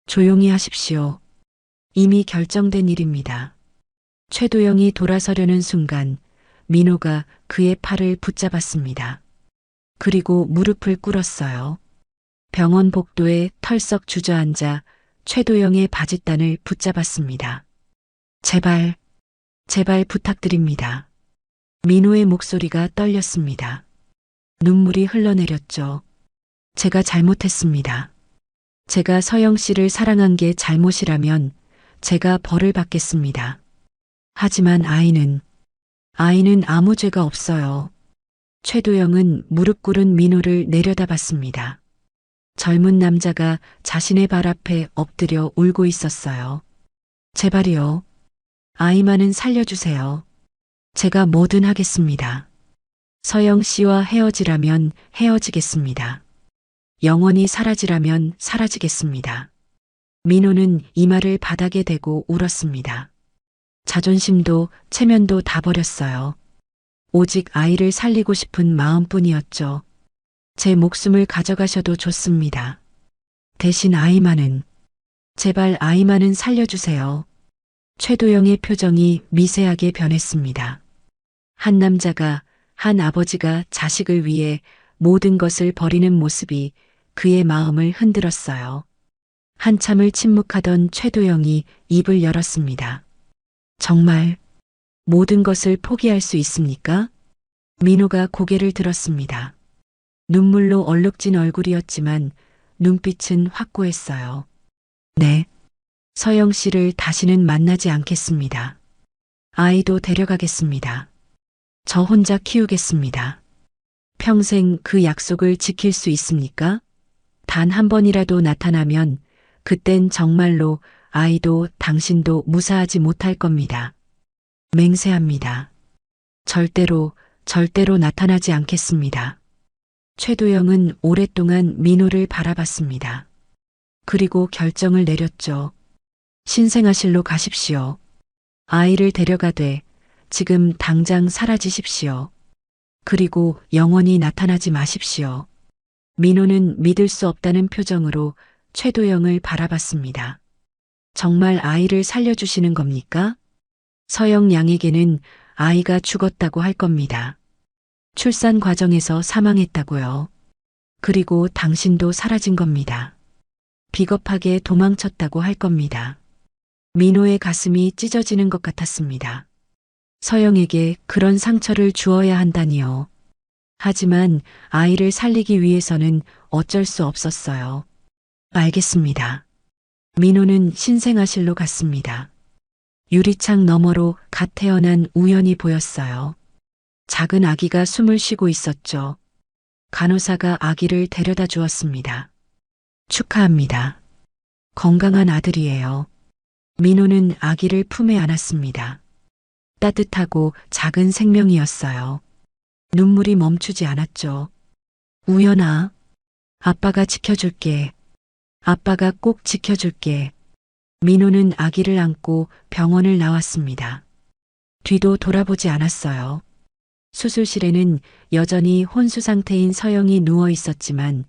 조용히 하십시오. 이미 결정된 일입니다. 최도영이 돌아서려는 순간 민호가 그의 팔을 붙잡았습니다. 그리고 무릎을 꿇었어요. 병원 복도에 털썩 주저앉아 최도영의 바짓단을 붙잡았습니다. 제발, 제발 부탁드립니다. 민호의 목소리가 떨렸습니다. 눈물이 흘러내렸죠. 제가 잘못했습니다. 제가 서영 씨를 사랑한 게 잘못이라면 제가 벌을 받겠습니다. 하지만 아이는 아무 죄가 없어요. 최도영은 무릎 꿇은 민호를 내려다봤습니다. 젊은 남자가 자신의 발 앞에 엎드려 울고 있었어요. 제발이요. 아이만은 살려주세요. 제가 뭐든 하겠습니다. 서영 씨와 헤어지라면 헤어지겠습니다. 영원히 사라지라면 사라지겠습니다. 민호는 이마를 바닥에 대고 울었습니다. 자존심도 체면도 다 버렸어요. 오직 아이를 살리고 싶은 마음뿐이었죠. 제 목숨을 가져가셔도 좋습니다. 대신 아이만은, 제발 아이만은 살려주세요. 최도영의 표정이 미세하게 변했습니다. 한 남자가, 한 아버지가 자식을 위해 모든 것을 버리는 모습이 그의 마음을 흔들었어요. 한참을 침묵하던 최도영이 입을 열었습니다. 정말 모든 것을 포기할 수 있습니까? 민호가 고개를 들었습니다. 눈물로 얼룩진 얼굴이었지만 눈빛은 확고했어요. 네. 서영 씨를 다시는 만나지 않겠습니다. 아이도 데려가겠습니다. 저 혼자 키우겠습니다. 평생 그 약속을 지킬 수 있습니까? 단 한 번이라도 나타나면 그땐 정말로 아이도 당신도 무사하지 못할 겁니다. 맹세합니다. 절대로 나타나지 않겠습니다. 최도영은 오랫동안 민호를 바라봤습니다. 그리고 결정을 내렸죠. 신생아실로 가십시오. 아이를 데려가되 지금 당장 사라지십시오. 그리고 영원히 나타나지 마십시오. 민호는 믿을 수 없다는 표정으로 최도영을 바라봤습니다. 정말 아이를 살려주시는 겁니까? 서영 양에게는 아이가 죽었다고 할 겁니다. 출산 과정에서 사망했다고요. 그리고 당신도 사라진 겁니다. 비겁하게 도망쳤다고 할 겁니다. 민호의 가슴이 찢어지는 것 같았습니다. 서영에게 그런 상처를 주어야 한다니요. 하지만 아이를 살리기 위해서는 어쩔 수 없었어요. 알겠습니다. 민호는 신생아실로 갔습니다. 유리창 너머로 갓 태어난 우연이 보였어요. 작은 아기가 숨을 쉬고 있었죠. 간호사가 아기를 데려다 주었습니다. 축하합니다. 건강한 아들이에요. 민호는 아기를 품에 안았습니다. 따뜻하고 작은 생명이었어요. 눈물이 멈추지 않았죠. 우연아, 아빠가 지켜줄게. 아빠가 꼭 지켜줄게. 민호는 아기를 안고 병원을 나왔습니다. 뒤도 돌아보지 않았어요. 수술실에는 여전히 혼수 상태인 서영이 누워 있었지만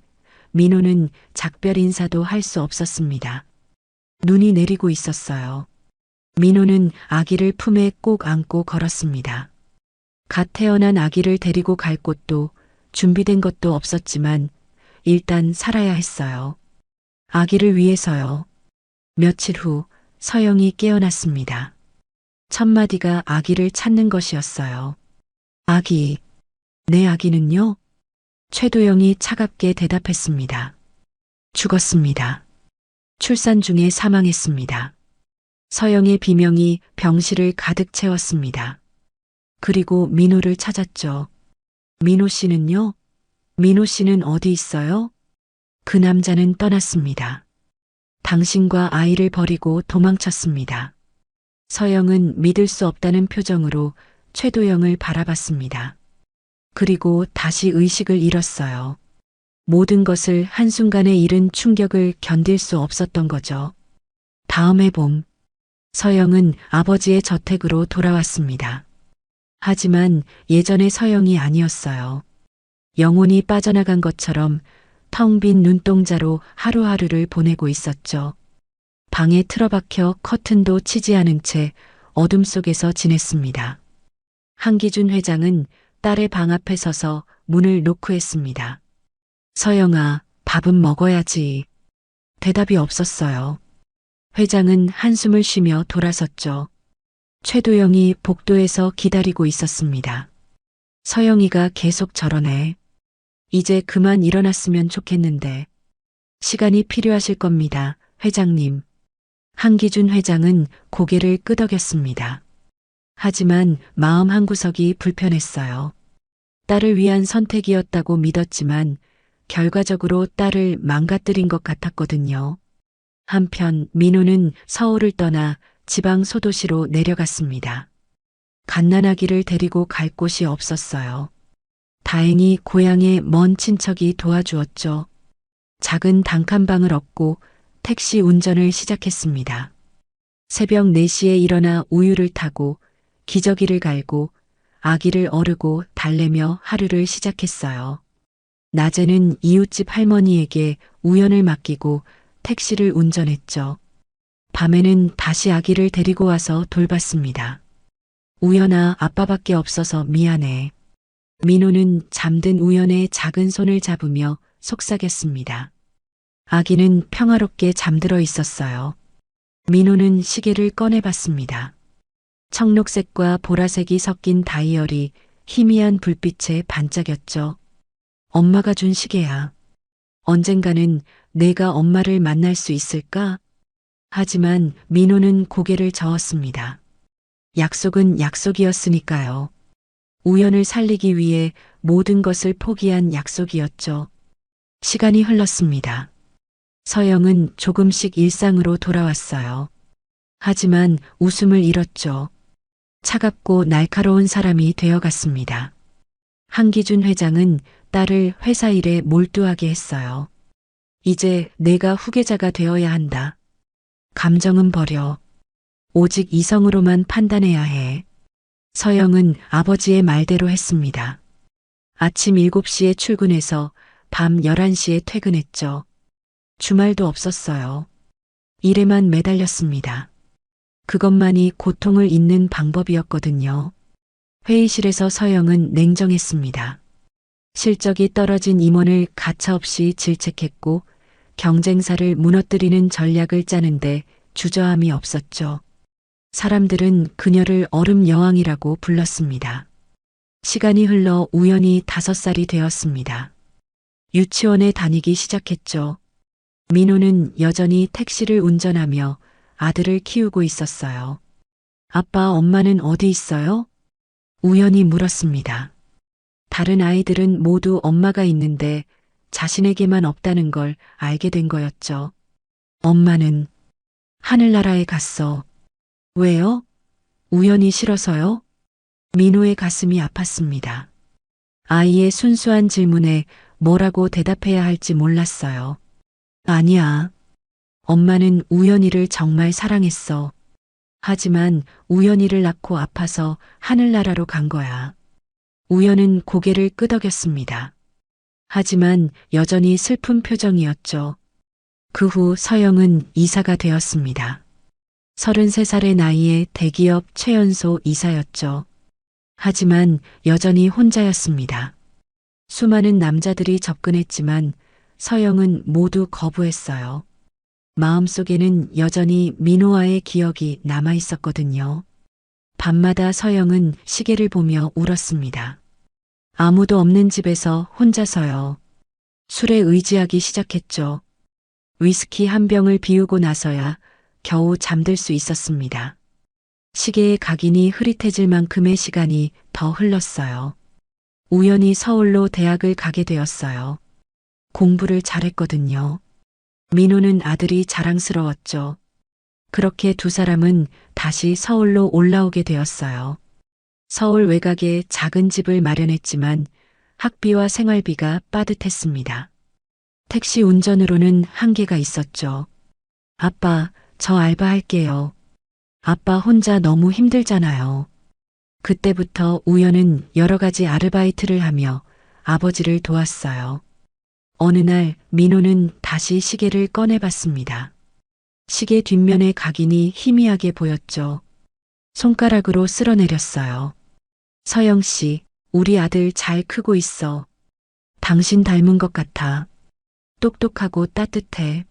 민호는 작별 인사도 할 수 없었습니다. 눈이 내리고 있었어요. 민호는 아기를 품에 꼭 안고 걸었습니다. 갓 태어난 아기를 데리고 갈 곳도 준비된 것도 없었지만 일단 살아야 했어요. 아기를 위해서요. 며칠 후 서영이 깨어났습니다. 첫 마디가 아기를 찾는 것이었어요. 아기, 내 아기는요? 최도영이 차갑게 대답했습니다. 죽었습니다. 출산 중에 사망했습니다. 서영의 비명이 병실을 가득 채웠습니다. 그리고 민호를 찾았죠. 민호 씨는요? 민호 씨는 어디 있어요? 그 남자는 떠났습니다. 당신과 아이를 버리고 도망쳤습니다. 서영은 믿을 수 없다는 표정으로 최도영을 바라봤습니다. 그리고 다시 의식을 잃었어요. 모든 것을 한순간에 잃은 충격을 견딜 수 없었던 거죠. 다음 해 봄, 서영은 아버지의 저택으로 돌아왔습니다. 하지만 예전의 서영이 아니었어요. 영혼이 빠져나간 것처럼 텅 빈 눈동자로 하루하루를 보내고 있었죠. 방에 틀어박혀 커튼도 치지 않은 채 어둠 속에서 지냈습니다. 한기준 회장은 딸의 방 앞에 서서 문을 노크했습니다. 서영아, 밥은 먹어야지. 대답이 없었어요. 회장은 한숨을 쉬며 돌아섰죠. 최도영이 복도에서 기다리고 있었습니다. 서영이가 계속 저러네. 이제 그만 일어났으면 좋겠는데. 시간이 필요하실 겁니다, 회장님. 한기준 회장은 고개를 끄덕였습니다. 하지만 마음 한구석이 불편했어요. 딸을 위한 선택이었다고 믿었지만 결과적으로 딸을 망가뜨린 것 같았거든요. 한편 민호는 서울을 떠나 지방 소도시로 내려갔습니다. 갓난아기를 데리고 갈 곳이 없었어요. 다행히 고향의 먼 친척이 도와주었죠. 작은 단칸방을 얻고 택시 운전을 시작했습니다. 새벽 4시에 일어나 우유를 타고 기저귀를 갈고 아기를 어르고 달래며 하루를 시작했어요. 낮에는 이웃집 할머니에게 우연을 맡기고 택시를 운전했죠. 밤에는 다시 아기를 데리고 와서 돌봤습니다. 우연아, 아빠밖에 없어서 미안해. 민호는 잠든 우연의 작은 손을 잡으며 속삭였습니다. 아기는 평화롭게 잠들어 있었어요. 민호는 시계를 꺼내봤습니다. 청록색과 보라색이 섞인 다이얼이 희미한 불빛에 반짝였죠. 엄마가 준 시계야. 언젠가는 내가 엄마를 만날 수 있을까? 하지만 민호는 고개를 저었습니다. 약속은 약속이었으니까요. 우연을 살리기 위해 모든 것을 포기한 약속이었죠. 시간이 흘렀습니다. 서영은 조금씩 일상으로 돌아왔어요. 하지만 웃음을 잃었죠. 차갑고 날카로운 사람이 되어갔습니다. 한기준 회장은 딸을 회사 일에 몰두하게 했어요. 이제 내가 후계자가 되어야 한다. 감정은 버려. 오직 이성으로만 판단해야 해. 서영은 아버지의 말대로 했습니다. 아침 7시에 출근해서 밤 11시에 퇴근했죠. 주말도 없었어요. 일에만 매달렸습니다. 그것만이 고통을 잇는 방법이었거든요. 회의실에서 서영은 냉정했습니다. 실적이 떨어진 임원을 가차없이 질책했고 경쟁사를 무너뜨리는 전략을 짜는데 주저함이 없었죠. 사람들은 그녀를 얼음 여왕이라고 불렀습니다. 시간이 흘러 우연히 5살이 되었습니다. 유치원에 다니기 시작했죠. 민호는 여전히 택시를 운전하며 아들을 키우고 있었어요. 아빠, 엄마는 어디 있어요? 우연히 물었습니다. 다른 아이들은 모두 엄마가 있는데 자신에게만 없다는 걸 알게 된 거였죠. 엄마는 하늘나라에 갔어. 왜요? 우연히 싫어서요? 민호의 가슴이 아팠습니다. 아이의 순수한 질문에 뭐라고 대답해야 할지 몰랐어요. 아니야. 엄마는 우연이를 정말 사랑했어. 하지만 우연이를 낳고 아파서 하늘나라로 간 거야. 우연은 고개를 끄덕였습니다. 하지만 여전히 슬픈 표정이었죠. 그 후 서영은 이사가 되었습니다. 33살의 나이에 대기업 최연소 이사였죠. 하지만 여전히 혼자였습니다. 수많은 남자들이 접근했지만 서영은 모두 거부했어요. 마음속에는 여전히 민호와의 기억이 남아 있었거든요. 밤마다 서영은 시계를 보며 울었습니다. 아무도 없는 집에서 혼자서요. 술에 의지하기 시작했죠. 위스키 한 병을 비우고 나서야 겨우 잠들 수 있었습니다. 시계의 각인이 흐릿해질 만큼의 시간이 더 흘렀어요. 우연히 서울로 대학을 가게 되었어요. 공부를 잘했거든요. 민호는 아들이 자랑스러웠죠. 그렇게 두 사람은 다시 서울로 올라오게 되었어요. 서울 외곽에 작은 집을 마련했지만 학비와 생활비가 빠듯했습니다. 택시 운전으로는 한계가 있었죠. 아빠, 저 알바할게요. 아빠 혼자 너무 힘들잖아요. 그때부터 우연은 여러 가지 아르바이트를 하며 아버지를 도왔어요. 어느 날 민호는 다시 시계를 꺼내봤습니다. 시계 뒷면의 각인이 희미하게 보였죠. 손가락으로 쓸어내렸어요. 서영 씨, 우리 아들 잘 크고 있어. 당신 닮은 것 같아. 똑똑하고 따뜻해.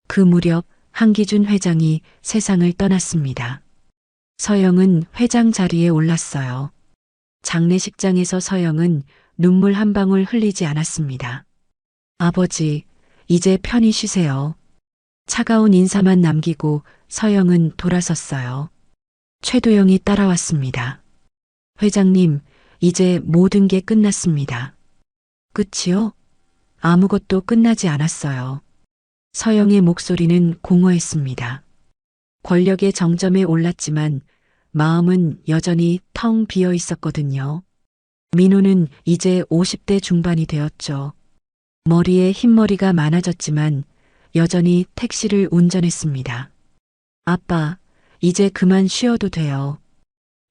그 무렵 한기준 회장이 세상을 떠났습니다. 서영은 회장 자리에 올랐어요. 장례식장에서 서영은 눈물 한 방울 흘리지 않았습니다. 아버지, 이제 편히 쉬세요. 차가운 인사만 남기고 서영은 돌아섰어요. 최도영이 따라왔습니다. 회장님, 이제 모든 게 끝났습니다. 끝이요? 아무것도 끝나지 않았어요. 서영의 목소리는 공허했습니다. 권력의 정점에 올랐지만 마음은 여전히 텅 비어 있었거든요. 민호는 이제 50대 중반이 되었죠. 머리에 흰머리가 많아졌지만 여전히 택시를 운전했습니다. 아빠, 이제 그만 쉬어도 돼요.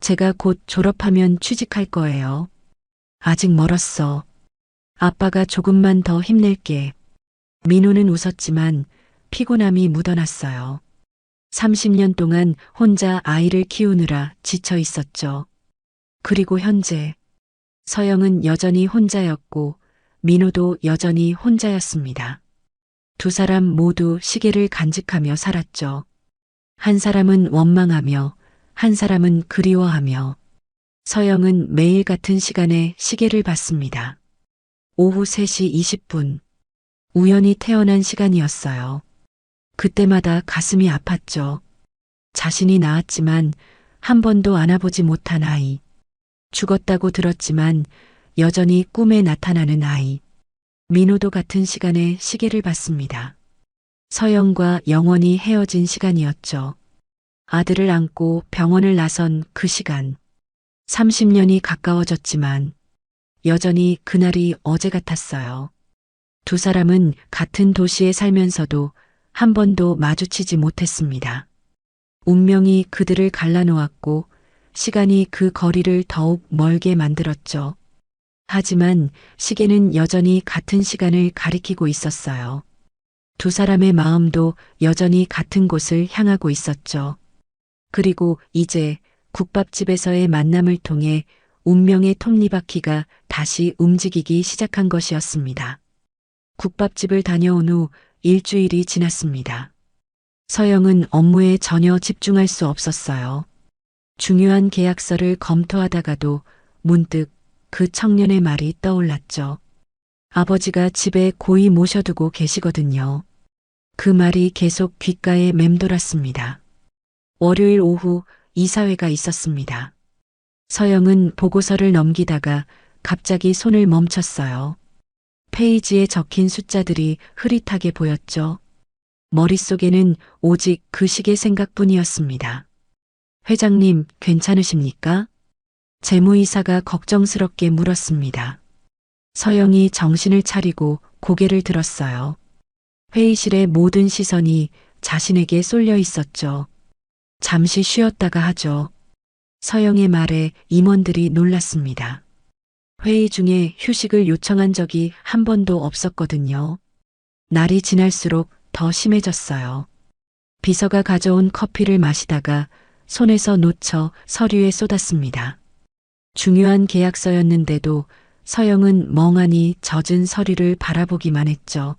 제가 곧 졸업하면 취직할 거예요. 아직 멀었어. 아빠가 조금만 더 힘낼게. 민호는 웃었지만 피곤함이 묻어났어요. 30년 동안 혼자 아이를 키우느라 지쳐 있었죠. 그리고 현재 서영은 여전히 혼자였고 민호도 여전히 혼자였습니다. 두 사람 모두 시계를 간직하며 살았죠. 한 사람은 원망하며 한 사람은 그리워하며 서영은 매일 같은 시간에 시계를 봤습니다. 오후 3시 20분. 우연히 태어난 시간이었어요. 그때마다 가슴이 아팠죠. 자신이 낳았지만 한 번도 안아보지 못한 아이. 죽었다고 들었지만 여전히 꿈에 나타나는 아이. 민호도 같은 시간에 시계를 봤습니다. 서영과 영원히 헤어진 시간이었죠. 아들을 안고 병원을 나선 그 시간. 30년이 가까워졌지만 여전히 그날이 어제 같았어요. 두 사람은 같은 도시에 살면서도 한 번도 마주치지 못했습니다. 운명이 그들을 갈라놓았고 시간이 그 거리를 더욱 멀게 만들었죠. 하지만 시계는 여전히 같은 시간을 가리키고 있었어요. 두 사람의 마음도 여전히 같은 곳을 향하고 있었죠. 그리고 이제 국밥집에서의 만남을 통해 운명의 톱니바퀴가 다시 움직이기 시작한 것이었습니다. 국밥집을 다녀온 후 일주일이 지났습니다. 서영은 업무에 전혀 집중할 수 없었어요. 중요한 계약서를 검토하다가도 문득 그 청년의 말이 떠올랐죠. 아버지가 집에 고이 모셔두고 계시거든요. 그 말이 계속 귓가에 맴돌았습니다. 월요일 오후 이사회가 있었습니다. 서영은 보고서를 넘기다가 갑자기 손을 멈췄어요. 페이지에 적힌 숫자들이 흐릿하게 보였죠. 머릿속에는 오직 그 시계 생각뿐이었습니다. 회장님, 괜찮으십니까? 재무이사가 걱정스럽게 물었습니다. 서영이 정신을 차리고 고개를 들었어요. 회의실의 모든 시선이 자신에게 쏠려 있었죠. 잠시 쉬었다가 하죠. 서영의 말에 임원들이 놀랐습니다. 회의 중에 휴식을 요청한 적이 한 번도 없었거든요. 날이 지날수록 더 심해졌어요. 비서가 가져온 커피를 마시다가 손에서 놓쳐 서류에 쏟았습니다. 중요한 계약서였는데도 서영은 멍하니 젖은 서류를 바라보기만 했죠.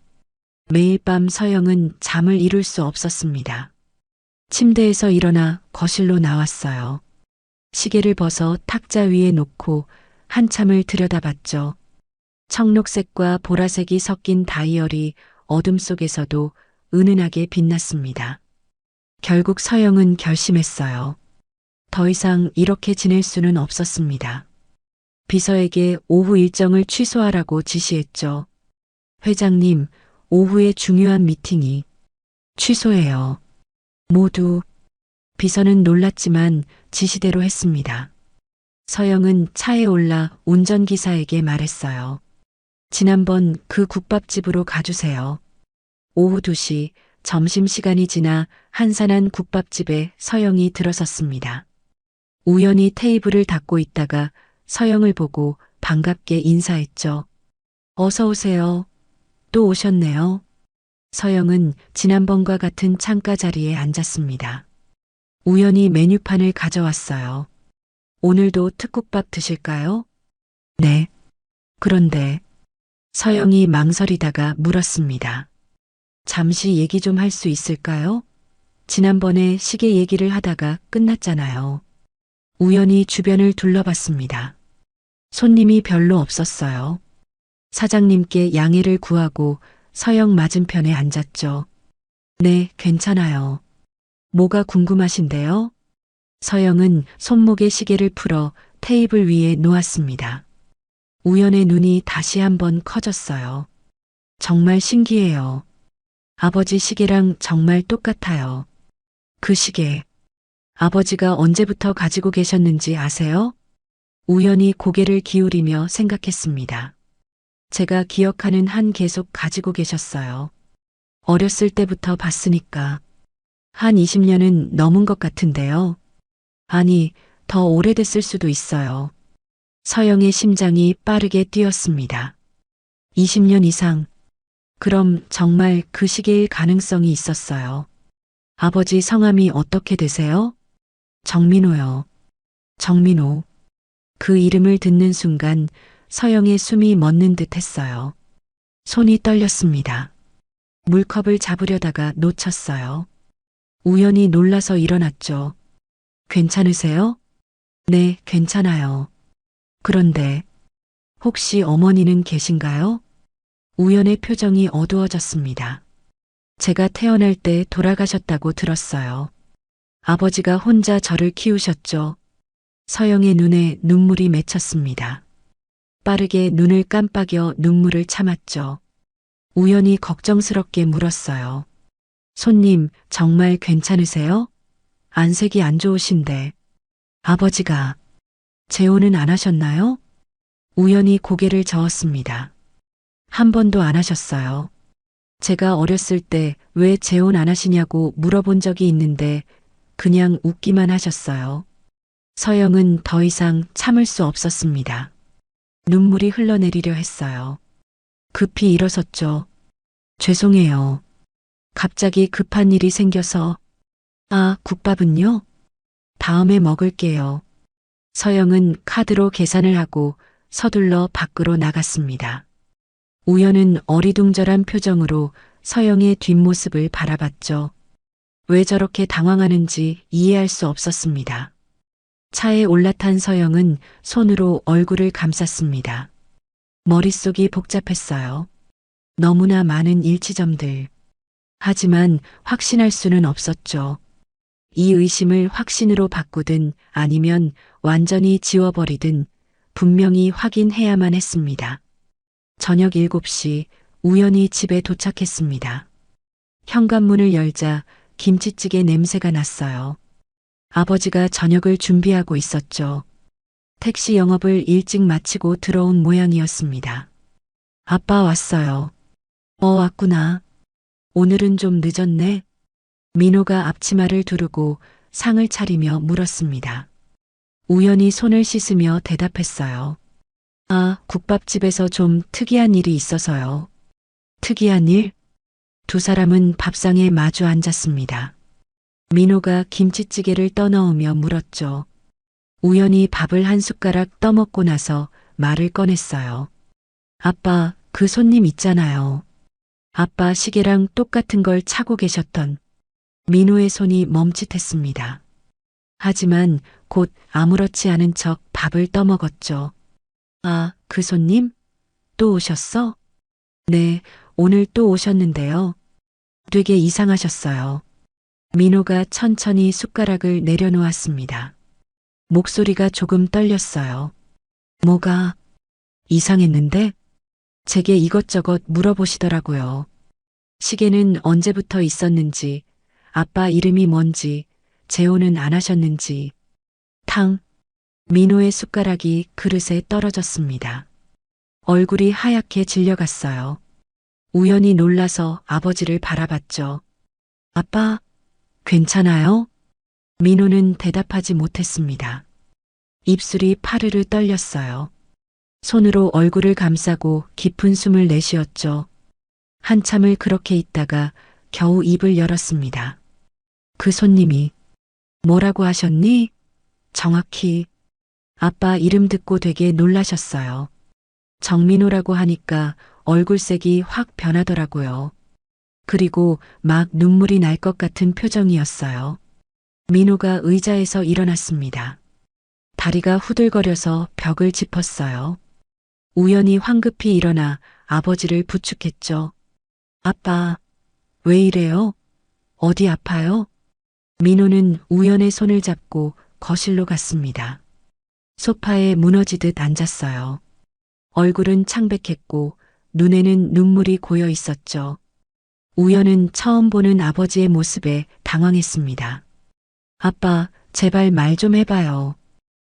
매일 밤 서영은 잠을 이룰 수 없었습니다. 침대에서 일어나 거실로 나왔어요. 시계를 벗어 탁자 위에 놓고 한참을 들여다봤죠. 청록색과 보라색이 섞인 다이얼이 어둠 속에서도 은은하게 빛났습니다. 결국 서영은 결심했어요. 더 이상 이렇게 지낼 수는 없었습니다. 비서에게 오후 일정을 취소하라고 지시했죠. 회장님, 오후에 중요한 미팅이 취소해요. 모두. 비서는 놀랐지만 지시대로 했습니다. 서영은 차에 올라 운전기사에게 말했어요. 지난번 그 국밥집으로 가주세요. 오후 2시 점심시간이 지나 한산한 국밥집에 서영이 들어섰습니다. 우연히 테이블을 닫고 있다가 서영을 보고 반갑게 인사했죠. 어서 오세요. 또 오셨네요. 서영은 지난번과 같은 창가 자리에 앉았습니다. 우연히 메뉴판을 가져왔어요. 오늘도 특국밥 드실까요? 네. 그런데 서영이 망설이다가 물었습니다. 잠시 얘기 좀 할 수 있을까요? 지난번에 시계 얘기를 하다가 끝났잖아요. 우연히 주변을 둘러봤습니다. 손님이 별로 없었어요. 사장님께 양해를 구하고 서영 맞은편에 앉았죠. 네, 괜찮아요. 뭐가 궁금하신데요? 서영은 손목에 시계를 풀어 테이블 위에 놓았습니다. 우연의 눈이 다시 한번 커졌어요. 정말 신기해요. 아버지 시계랑 정말 똑같아요. 그 시계, 아버지가 언제부터 가지고 계셨는지 아세요? 우연히 고개를 기울이며 생각했습니다. 제가 기억하는 한 계속 가지고 계셨어요. 어렸을 때부터 봤으니까. 한 20년은 넘은 것 같은데요. 아니, 더 오래됐을 수도 있어요. 서영의 심장이 빠르게 뛰었습니다. 20년 이상. 그럼 정말 그 시계일 가능성이 있었어요. 아버지 성함이 어떻게 되세요? 정민호요. 정민호. 그 이름을 듣는 순간 서영의 숨이 멎는 듯 했어요. 손이 떨렸습니다. 물컵을 잡으려다가 놓쳤어요. 우연히 놀라서 일어났죠. 괜찮으세요? 네, 괜찮아요. 그런데 혹시 어머니는 계신가요? 우연의 표정이 어두워졌습니다. 제가 태어날 때 돌아가셨다고 들었어요. 아버지가 혼자 저를 키우셨죠. 서영의 눈에 눈물이 맺혔습니다. 빠르게 눈을 깜빡여 눈물을 참았죠. 우연히 걱정스럽게 물었어요. 손님, 정말 괜찮으세요? 안색이 안 좋으신데. 아버지가 재혼은 안 하셨나요? 우연히 고개를 저었습니다. 한 번도 안 하셨어요. 제가 어렸을 때 왜 재혼 안 하시냐고 물어본 적이 있는데 그냥 웃기만 하셨어요. 서영은 더 이상 참을 수 없었습니다. 눈물이 흘러내리려 했어요. 급히 일어섰죠. 죄송해요. 갑자기 급한 일이 생겨서. 아, 국밥은요? 다음에 먹을게요. 서영은 카드로 계산을 하고 서둘러 밖으로 나갔습니다. 우연은 어리둥절한 표정으로 서영의 뒷모습을 바라봤죠. 왜 저렇게 당황하는지 이해할 수 없었습니다. 차에 올라탄 서영은 손으로 얼굴을 감쌌습니다. 머릿속이 복잡했어요. 너무나 많은 일치점들. 하지만 확신할 수는 없었죠. 이 의심을 확신으로 바꾸든 아니면 완전히 지워버리든 분명히 확인해야만 했습니다. 저녁 7시 우연히 집에 도착했습니다. 현관문을 열자 김치찌개 냄새가 났어요. 아버지가 저녁을 준비하고 있었죠. 택시 영업을 일찍 마치고 들어온 모양이었습니다. 아빠 왔어요. 왔구나. 오늘은 좀 늦었네. 민호가 앞치마를 두르고 상을 차리며 물었습니다. 우연히 손을 씻으며 대답했어요. 아, 국밥집에서 좀 특이한 일이 있어서요. 특이한 일? 두 사람은 밥상에 마주 앉았습니다. 민호가 김치찌개를 떠넣으며 물었죠. 우연히 밥을 한 숟가락 떠먹고 나서 말을 꺼냈어요. 아빠, 그 손님 있잖아요. 아빠 시계랑 똑같은 걸 차고 계셨던. 민호의 손이 멈칫했습니다. 하지만 곧 아무렇지 않은 척 밥을 떠먹었죠. 아, 그 손님? 또 오셨어? 네, 오늘 또 오셨는데요. 되게 이상하셨어요. 민호가 천천히 숟가락을 내려놓았습니다. 목소리가 조금 떨렸어요. 뭐가 이상했는데? 제게 이것저것 물어보시더라고요. 시계는 언제부터 있었는지, 아빠 이름이 뭔지, 재혼은 안 하셨는지. 민호의 숟가락이 그릇에 떨어졌습니다. 얼굴이 하얗게 질려갔어요. 우연히 놀라서 아버지를 바라봤죠. 아빠, 괜찮아요? 민호는 대답하지 못했습니다. 입술이 파르르 떨렸어요. 손으로 얼굴을 감싸고 깊은 숨을 내쉬었죠. 한참을 그렇게 있다가 겨우 입을 열었습니다. 그 손님이 뭐라고 하셨니? 정확히. 아빠 이름 듣고 되게 놀라셨어요. 정민호라고 하니까 얼굴색이 확 변하더라고요. 그리고 막 눈물이 날 것 같은 표정이었어요. 민호가 의자에서 일어났습니다. 다리가 후들거려서 벽을 짚었어요. 우연히 황급히 일어나 아버지를 부축했죠. 아빠, 왜 이래요? 어디 아파요? 민호는 우연의 손을 잡고 거실로 갔습니다. 소파에 무너지듯 앉았어요. 얼굴은 창백했고 눈에는 눈물이 고여 있었죠. 우연은 처음 보는 아버지의 모습에 당황했습니다. 아빠, 제발 말 좀 해봐요.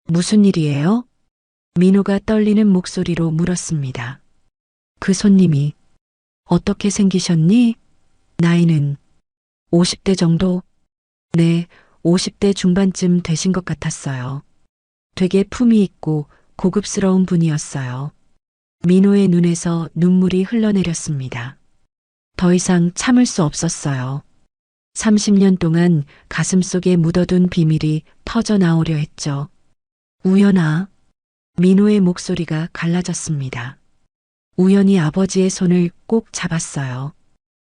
무슨 일이에요? 민호가 떨리는 목소리로 물었습니다. 그 손님이 어떻게 생기셨니? 나이는 50대 정도? 네, 50대 중반쯤 되신 것 같았어요. 되게 품위 있고 고급스러운 분이었어요. 민호의 눈에서 눈물이 흘러내렸습니다. 더 이상 참을 수 없었어요. 30년 동안 가슴속에 묻어둔 비밀이 터져 나오려 했죠. 우연아. 민호의 목소리가 갈라졌습니다. 우연히 아버지의 손을 꼭 잡았어요.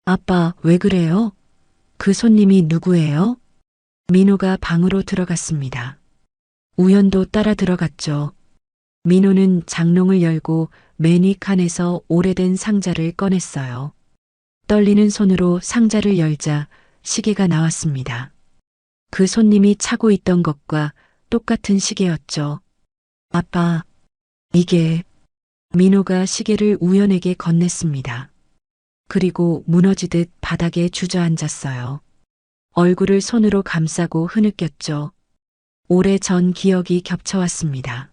아빠, 왜 그래요? 그 손님이 누구예요? 민호가 방으로 들어갔습니다. 우연도 따라 들어갔죠. 민호는 장롱을 열고 매니칸에서 오래된 상자를 꺼냈어요. 떨리는 손으로 상자를 열자 시계가 나왔습니다. 그 손님이 차고 있던 것과 똑같은 시계였죠. 아빠, 이게. 민호가 시계를 우연에게 건넸습니다. 그리고 무너지듯 바닥에 주저앉았어요. 얼굴을 손으로 감싸고 흐느꼈죠. 오래전 기억이 겹쳐왔습니다.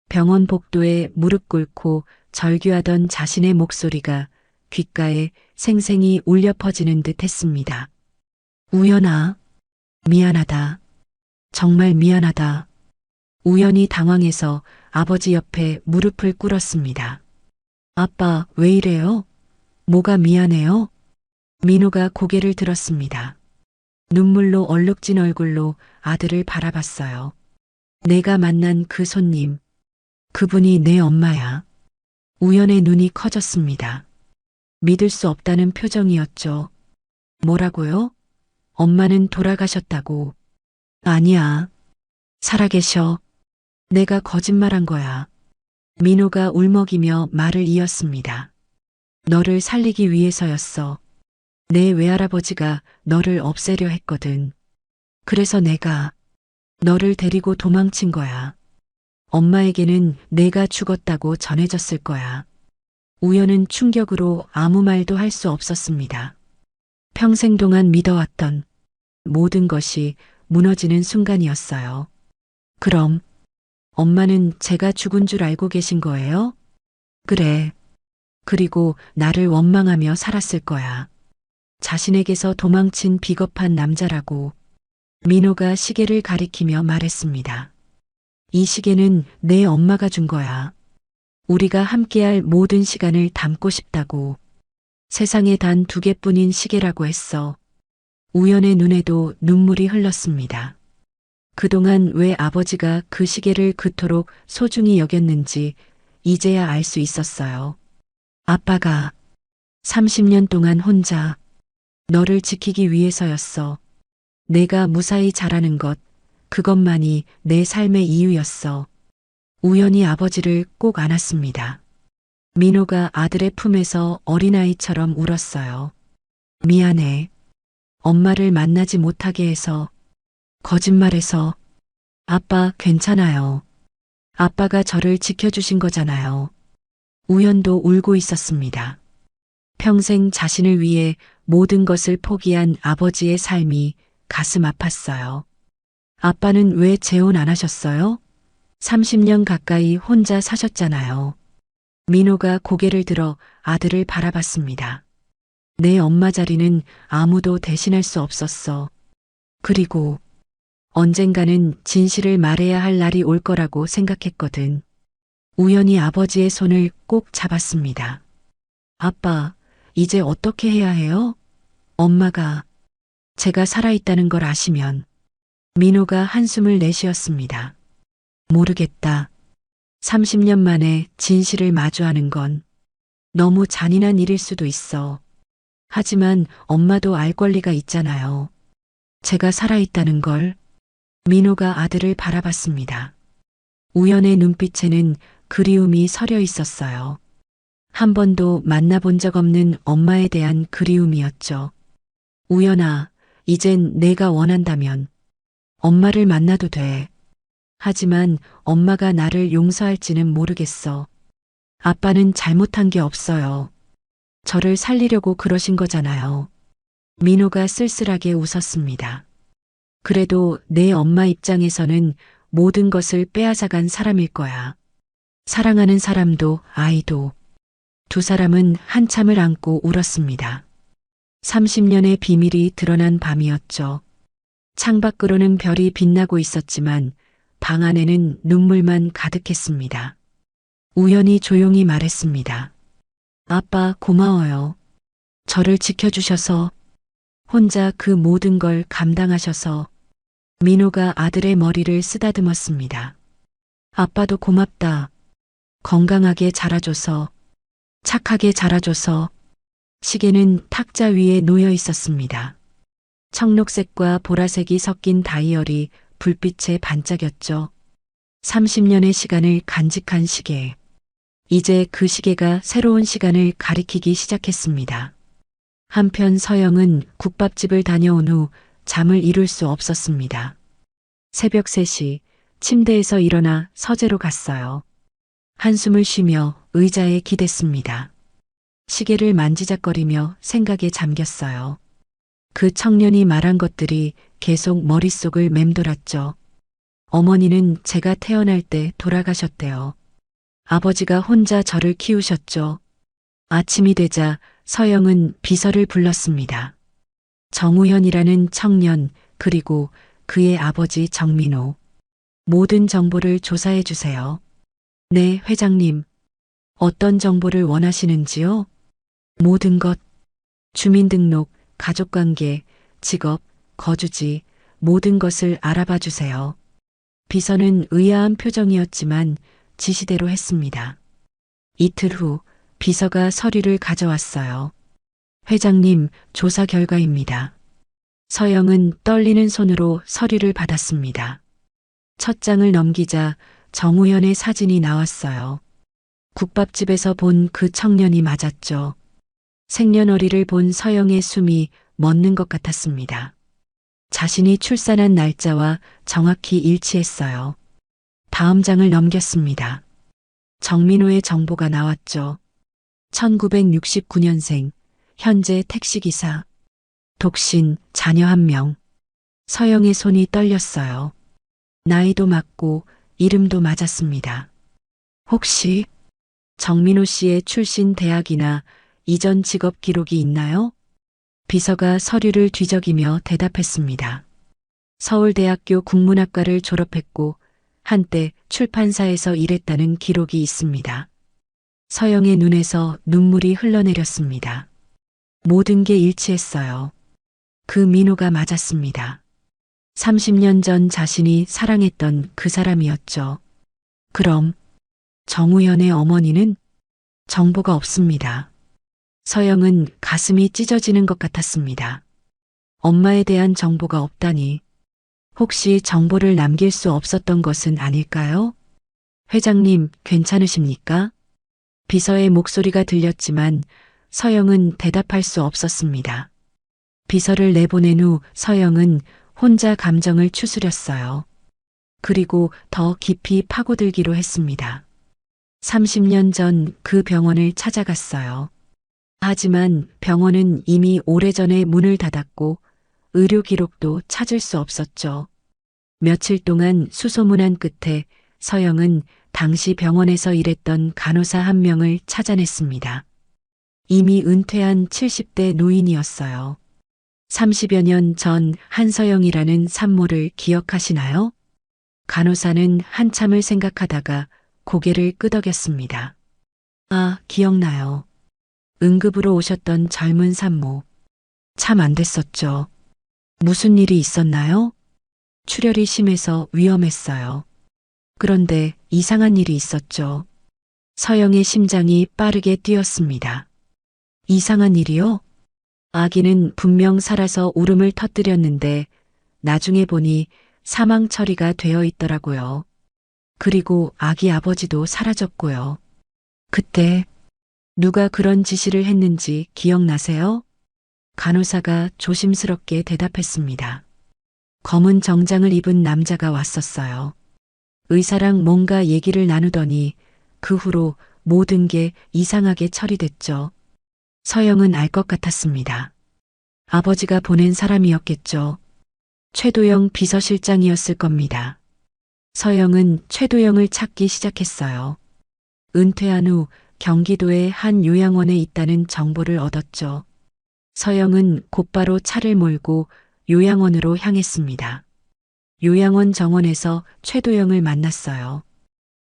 병원 복도에 무릎 꿇고 절규하던 자신의 목소리가 귓가에 생생히 울려 퍼지는 듯 했습니다. 우연아, 미안하다. 정말 미안하다. 우연히 당황해서 아버지 옆에 무릎을 꿇었습니다. 아빠, 왜 이래요? 뭐가 미안해요? 민호가 고개를 들었습니다. 눈물로 얼룩진 얼굴로 아들을 바라봤어요. 내가 만난 그 손님, 그분이 내 엄마야. 우연의 눈이 커졌습니다. 믿을 수 없다는 표정이었죠. 뭐라고요? 엄마는 돌아가셨다고. 아니야. 살아계셔. 내가 거짓말한 거야. 민호가 울먹이며 말을 이었습니다. 너를 살리기 위해서였어. 내 외할아버지가 너를 없애려 했거든. 그래서 내가 너를 데리고 도망친 거야. 엄마에게는 내가 죽었다고 전해졌을 거야. 우연은 충격으로 아무 말도 할 수 없었습니다. 평생 동안 믿어왔던 모든 것이 무너지는 순간이었어요. 그럼 엄마는 제가 죽은 줄 알고 계신 거예요? 그래. 그리고 나를 원망하며 살았을 거야. 자신에게서 도망친 비겁한 남자라고. 민호가 시계를 가리키며 말했습니다. 이 시계는 내 엄마가 준 거야. 우리가 함께할 모든 시간을 담고 싶다고. 세상에 단 2개뿐인 시계라고 했어. 우연의 눈에도 눈물이 흘렀습니다. 그동안 왜 아버지가 그 시계를 그토록 소중히 여겼는지 이제야 알 수 있었어요. 아빠가 30년 동안 혼자 너를 지키기 위해서였어. 내가 무사히 자라는 것, 그것만이 내 삶의 이유였어. 우연히 아버지를 꼭 안았습니다. 민호가 아들의 품에서 어린아이처럼 울었어요. 미안해. 엄마를 만나지 못하게 해서, 거짓말해서. 아빠 괜찮아요. 아빠가 저를 지켜주신 거잖아요. 우연도 울고 있었습니다. 평생 자신을 위해 모든 것을 포기한 아버지의 삶이 가슴 아팠어요. 아빠는 왜 재혼 안 하셨어요? 30년 가까이 혼자 사셨잖아요. 민호가 고개를 들어 아들을 바라봤습니다. 내 엄마 자리는 아무도 대신할 수 없었어. 그리고 언젠가는 진실을 말해야 할 날이 올 거라고 생각했거든. 우연히 아버지의 손을 꼭 잡았습니다. 아빠, 이제 어떻게 해야 해요? 엄마가 제가 살아있다는 걸 아시면. 민호가 한숨을 내쉬었습니다. 모르겠다. 30년 만에 진실을 마주하는 건 너무 잔인한 일일 수도 있어. 하지만 엄마도 알 권리가 있잖아요. 제가 살아있다는 걸. 민호가 아들을 바라봤습니다. 우연의 눈빛에는 그리움이 서려 있었어요. 한 번도 만나본 적 없는 엄마에 대한 그리움이었죠. 우연아, 이젠 내가 원한다면 엄마를 만나도 돼. 하지만 엄마가 나를 용서할지는 모르겠어. 아빠는 잘못한 게 없어요. 저를 살리려고 그러신 거잖아요. 민호가 쓸쓸하게 웃었습니다. 그래도 내 엄마 입장에서는 모든 것을 빼앗아간 사람일 거야. 사랑하는 사람도 아이도. 두 사람은 한참을 안고 울었습니다. 30년의 비밀이 드러난 밤이었죠. 창밖으로는 별이 빛나고 있었지만 방 안에는 눈물만 가득했습니다. 우연히 조용히 말했습니다. 아빠 고마워요. 저를 지켜주셔서, 혼자 그 모든 걸 감당하셔서. 민호가 아들의 머리를 쓰다듬었습니다. 아빠도 고맙다. 건강하게 자라줘서, 착하게 자라줘서. 시계는 탁자 위에 놓여 있었습니다. 청록색과 보라색이 섞인 다이얼이 불빛에 반짝였죠. 30년의 시간을 간직한 시계. 이제 그 시계가 새로운 시간을 가리키기 시작했습니다. 한편 서영은 국밥집을 다녀온 후 잠을 이룰 수 없었습니다. 새벽 3시 침대에서 일어나 서재로 갔어요. 한숨을 쉬며 의자에 기댔습니다. 시계를 만지작거리며 생각에 잠겼어요. 그 청년이 말한 것들이 계속 머릿속을 맴돌았죠. 어머니는 제가 태어날 때 돌아가셨대요. 아버지가 혼자 저를 키우셨죠. 아침이 되자 서영은 비서를 불렀습니다. 정우현이라는 청년, 그리고 그의 아버지 정민호. 모든 정보를 조사해 주세요. 네, 회장님. 어떤 정보를 원하시는지요? 모든 것. 주민등록, 가족관계, 직업, 거주지, 모든 것을 알아봐 주세요. 비서는 의아한 표정이었지만 지시대로 했습니다. 이틀 후 비서가 서류를 가져왔어요. 회장님, 조사 결과입니다. 서영은 떨리는 손으로 서류를 받았습니다. 첫 장을 넘기자 정우현의 사진이 나왔어요. 국밥집에서 본 그 청년이 맞았죠. 생년월일을 본 서영의 숨이 멎는 것 같았습니다. 자신이 출산한 날짜와 정확히 일치했어요. 다음 장을 넘겼습니다. 정민호의 정보가 나왔죠. 1969년생, 현재 택시기사, 독신, 자녀 1명. 서영의 손이 떨렸어요. 나이도 맞고 이름도 맞았습니다. 혹시 정민호 씨의 출신 대학이나 이전 직업 기록이 있나요? 비서가 서류를 뒤적이며 대답했습니다. 서울대학교 국문학과를 졸업했고 한때 출판사에서 일했다는 기록이 있습니다. 서영의 눈에서 눈물이 흘러내렸습니다. 모든 게 일치했어요. 그 민호가 맞았습니다. 30년 전 자신이 사랑했던 그 사람이었죠. 그럼 정우현의 어머니는? 정보가 없습니다. 서영은 가슴이 찢어지는 것 같았습니다. 엄마에 대한 정보가 없다니. 혹시 정보를 남길 수 없었던 것은 아닐까요? 회장님, 괜찮으십니까? 비서의 목소리가 들렸지만 서영은 대답할 수 없었습니다. 비서를 내보낸 후 서영은 혼자 감정을 추스렸어요. 그리고 더 깊이 파고들기로 했습니다. 30년 전 그 병원을 찾아갔어요. 하지만 병원은 이미 오래전에 문을 닫았고 의료 기록도 찾을 수 없었죠. 며칠 동안 수소문한 끝에 서영은 당시 병원에서 일했던 간호사 1명을 찾아냈습니다. 이미 은퇴한 70대 노인이었어요. 30여 년 전 한서영이라는 산모를 기억하시나요? 간호사는 한참을 생각하다가 고개를 끄덕였습니다. 아, 기억나요. 응급으로 오셨던 젊은 산모. 참 안 됐었죠. 무슨 일이 있었나요? 출혈이 심해서 위험했어요. 그런데 이상한 일이 있었죠. 서영의 심장이 빠르게 뛰었습니다. 이상한 일이요? 아기는 분명 살아서 울음을 터뜨렸는데 나중에 보니 사망 처리가 되어 있더라고요. 그리고 아기 아버지도 사라졌고요. 그때 누가 그런 지시를 했는지 기억나세요? 간호사가 조심스럽게 대답했습니다. 검은 정장을 입은 남자가 왔었어요. 의사랑 뭔가 얘기를 나누더니 그 후로 모든 게 이상하게 처리됐죠. 서영은 알 것 같았습니다. 아버지가 보낸 사람이었겠죠. 최도영 비서실장이었을 겁니다. 서영은 최도영을 찾기 시작했어요. 은퇴한 후 경기도의 한 요양원에 있다는 정보를 얻었죠. 서영은 곧바로 차를 몰고 요양원으로 향했습니다. 요양원 정원에서 최도영을 만났어요.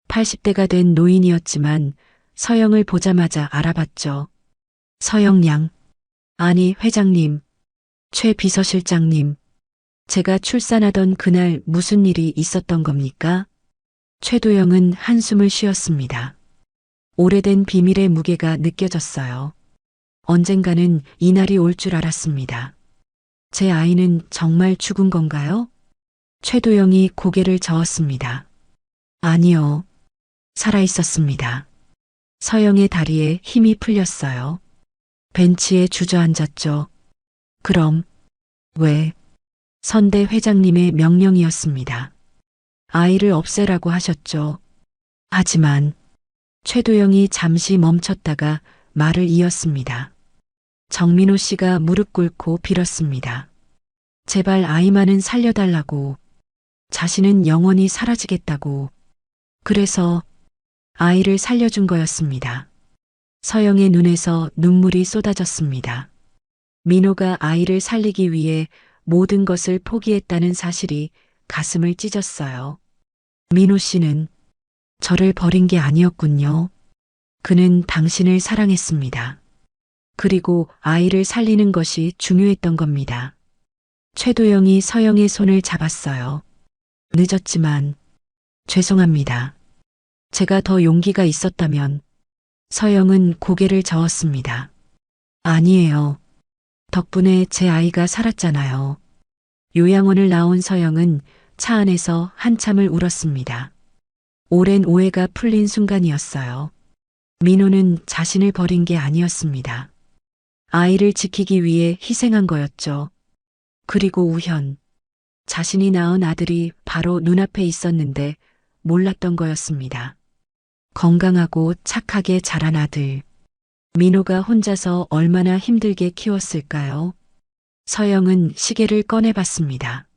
80대가 된 노인이었지만 서영을 보자마자 알아봤죠. 서영 양. 아니, 회장님. 최 비서실장님. 제가 출산하던 그날 무슨 일이 있었던 겁니까? 최도영은 한숨을 쉬었습니다. 오래된 비밀의 무게가 느껴졌어요. 언젠가는 이날이 올 줄 알았습니다. 제 아이는 정말 죽은 건가요? 최도영이 고개를 저었습니다. 아니요. 살아 있었습니다. 서영의 다리에 힘이 풀렸어요. 벤치에 주저앉았죠. 그럼 왜? 선대 회장님의 명령이었습니다. 아이를 없애라고 하셨죠. 하지만 최도영이 잠시 멈췄다가 말을 이었습니다. 정민호 씨가 무릎 꿇고 빌었습니다. 제발 아이만은 살려달라고. 자신은 영원히 사라지겠다고. 그래서 아이를 살려준 거였습니다. 서영의 눈에서 눈물이 쏟아졌습니다. 민호가 아이를 살리기 위해 모든 것을 포기했다는 사실이 가슴을 찢었어요. 민호 씨는 저를 버린 게 아니었군요. 그는 당신을 사랑했습니다. 그리고 아이를 살리는 것이 중요했던 겁니다. 최도영이 서영의 손을 잡았어요. 늦었지만 죄송합니다. 제가 더 용기가 있었다면. 서영은 고개를 저었습니다. 아니에요. 덕분에 제 아이가 살았잖아요. 요양원을 나온 서영은 차 안에서 한참을 울었습니다. 오랜 오해가 풀린 순간이었어요. 민호는 자신을 버린 게 아니었습니다. 아이를 지키기 위해 희생한 거였죠. 그리고 우현. 자신이 낳은 아들이 바로 눈앞에 있었는데 몰랐던 거였습니다. 건강하고 착하게 자란 아들. 민호가 혼자서 얼마나 힘들게 키웠을까요? 서영은 시계를 꺼내봤습니다.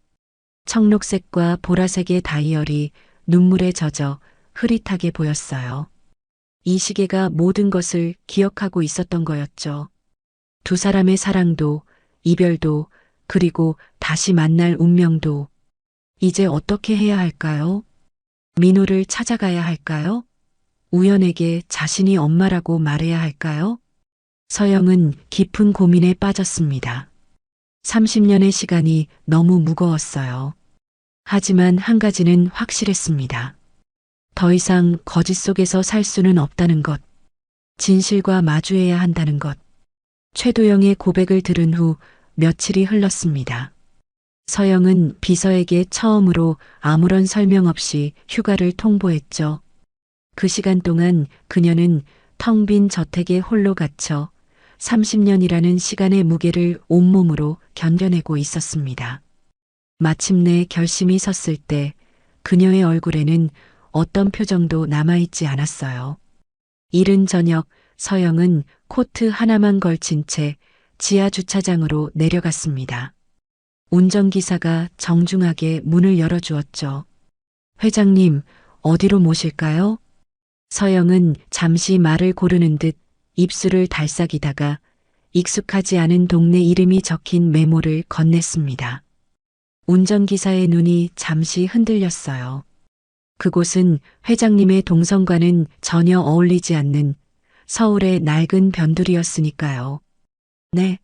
청록색과 보라색의 다이얼이 눈물에 젖어 흐릿하게 보였어요. 이 시계가 모든 것을 기억하고 있었던 거였죠. 두 사람의 사랑도, 이별도, 그리고 다시 만날 운명도. 이제 어떻게 해야 할까요? 민호를 찾아가야 할까요? 우연에게 자신이 엄마라고 말해야 할까요? 서영은 깊은 고민에 빠졌습니다. 30년의 시간이 너무 무거웠어요. 하지만 한 가지는 확실했습니다. 더 이상 거짓 속에서 살 수는 없다는 것. 진실과 마주해야 한다는 것. 최도영의 고백을 들은 후 며칠이 흘렀습니다. 서영은 비서에게 처음으로 아무런 설명 없이 휴가를 통보했죠. 그 시간 동안 그녀는 텅 빈 저택에 홀로 갇혀 30년이라는 시간의 무게를 온몸으로 견뎌내고 있었습니다. 마침내 결심이 섰을 때 그녀의 얼굴에는 어떤 표정도 남아있지 않았어요. 이른 저녁 서영은 코트 하나만 걸친 채 지하 주차장으로 내려갔습니다. 운전기사가 정중하게 문을 열어주었죠. 회장님, 어디로 모실까요? 서영은 잠시 말을 고르는 듯 입술을 달싹이다가 익숙하지 않은 동네 이름이 적힌 메모를 건넸습니다. 운전기사의 눈이 잠시 흔들렸어요. 그곳은 회장님의 동선과는 전혀 어울리지 않는 서울의 낡은 변두리였으니까요. 네,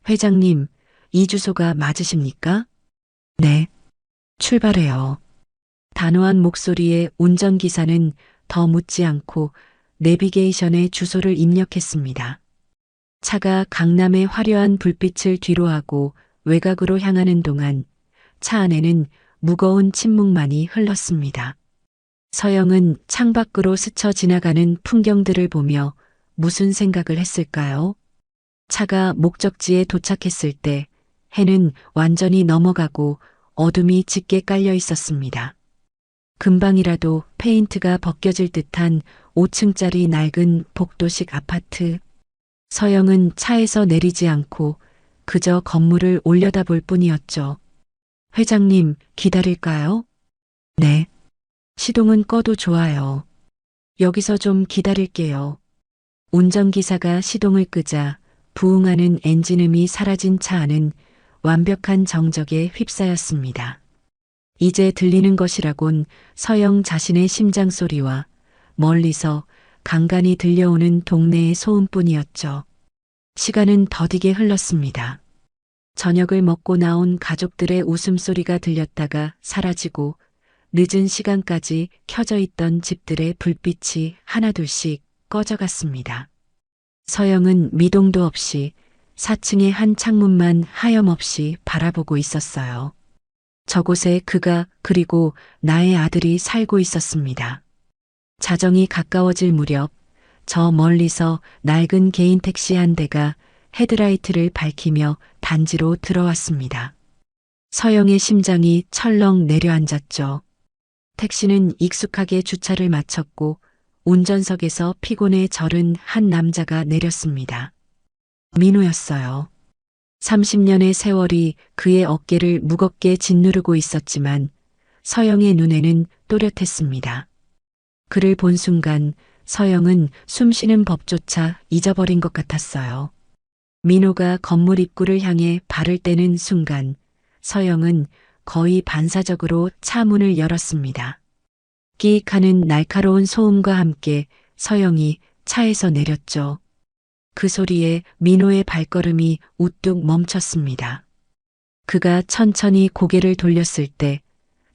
회장님, 이 주소가 맞으십니까? 네, 출발해요. 단호한 목소리의 운전기사는 더 묻지 않고 내비게이션에 주소를 입력했습니다. 차가 강남의 화려한 불빛을 뒤로하고 외곽으로 향하는 동안 차 안에는 무거운 침묵만이 흘렀습니다. 서영은 창밖으로 스쳐 지나가는 풍경들을 보며 무슨 생각을 했을까요? 차가 목적지에 도착했을 때 해는 완전히 넘어가고 어둠이 짙게 깔려 있었습니다. 금방이라도 페인트가 벗겨질 듯한 5층짜리 낡은 복도식 아파트. 서영은 차에서 내리지 않고 그저 건물을 올려다볼 뿐이었죠. 회장님, 기다릴까요? 네. 시동은 꺼도 좋아요. 여기서 좀 기다릴게요. 운전기사가 시동을 끄자 부응하는 엔진음이 사라진 차 안은 완벽한 정적에 휩싸였습니다. 이제 들리는 것이라곤 서영 자신의 심장 소리와 멀리서 간간히 들려오는 동네의 소음뿐이었죠. 시간은 더디게 흘렀습니다. 저녁을 먹고 나온 가족들의 웃음소리가 들렸다가 사라지고 늦은 시간까지 켜져 있던 집들의 불빛이 하나둘씩 꺼져갔습니다. 서영은 미동도 없이 4층의 한 창문만 하염없이 바라보고 있었어요. 저곳에 그가 그리고 나의 아들이 살고 있었습니다. 자정이 가까워질 무렵 저 멀리서 낡은 개인 택시 한 대가 헤드라이트를 밝히며 단지로 들어왔습니다. 서영의 심장이 철렁 내려앉았죠. 택시는 익숙하게 주차를 마쳤고 운전석에서 피곤에 절은 한 남자가 내렸습니다. 민호였어요. 30년의 세월이 그의 어깨를 무겁게 짓누르고 있었지만 서영의 눈에는 또렷했습니다. 그를 본 순간 서영은 숨쉬는 법조차 잊어버린 것 같았어요. 민호가 건물 입구를 향해 발을 떼는 순간 서영은 거의 반사적으로 차 문을 열었습니다. 끼익 하는 날카로운 소음과 함께 서영이 차에서 내렸죠. 그 소리에 민호의 발걸음이 우뚝 멈췄습니다. 그가 천천히 고개를 돌렸을 때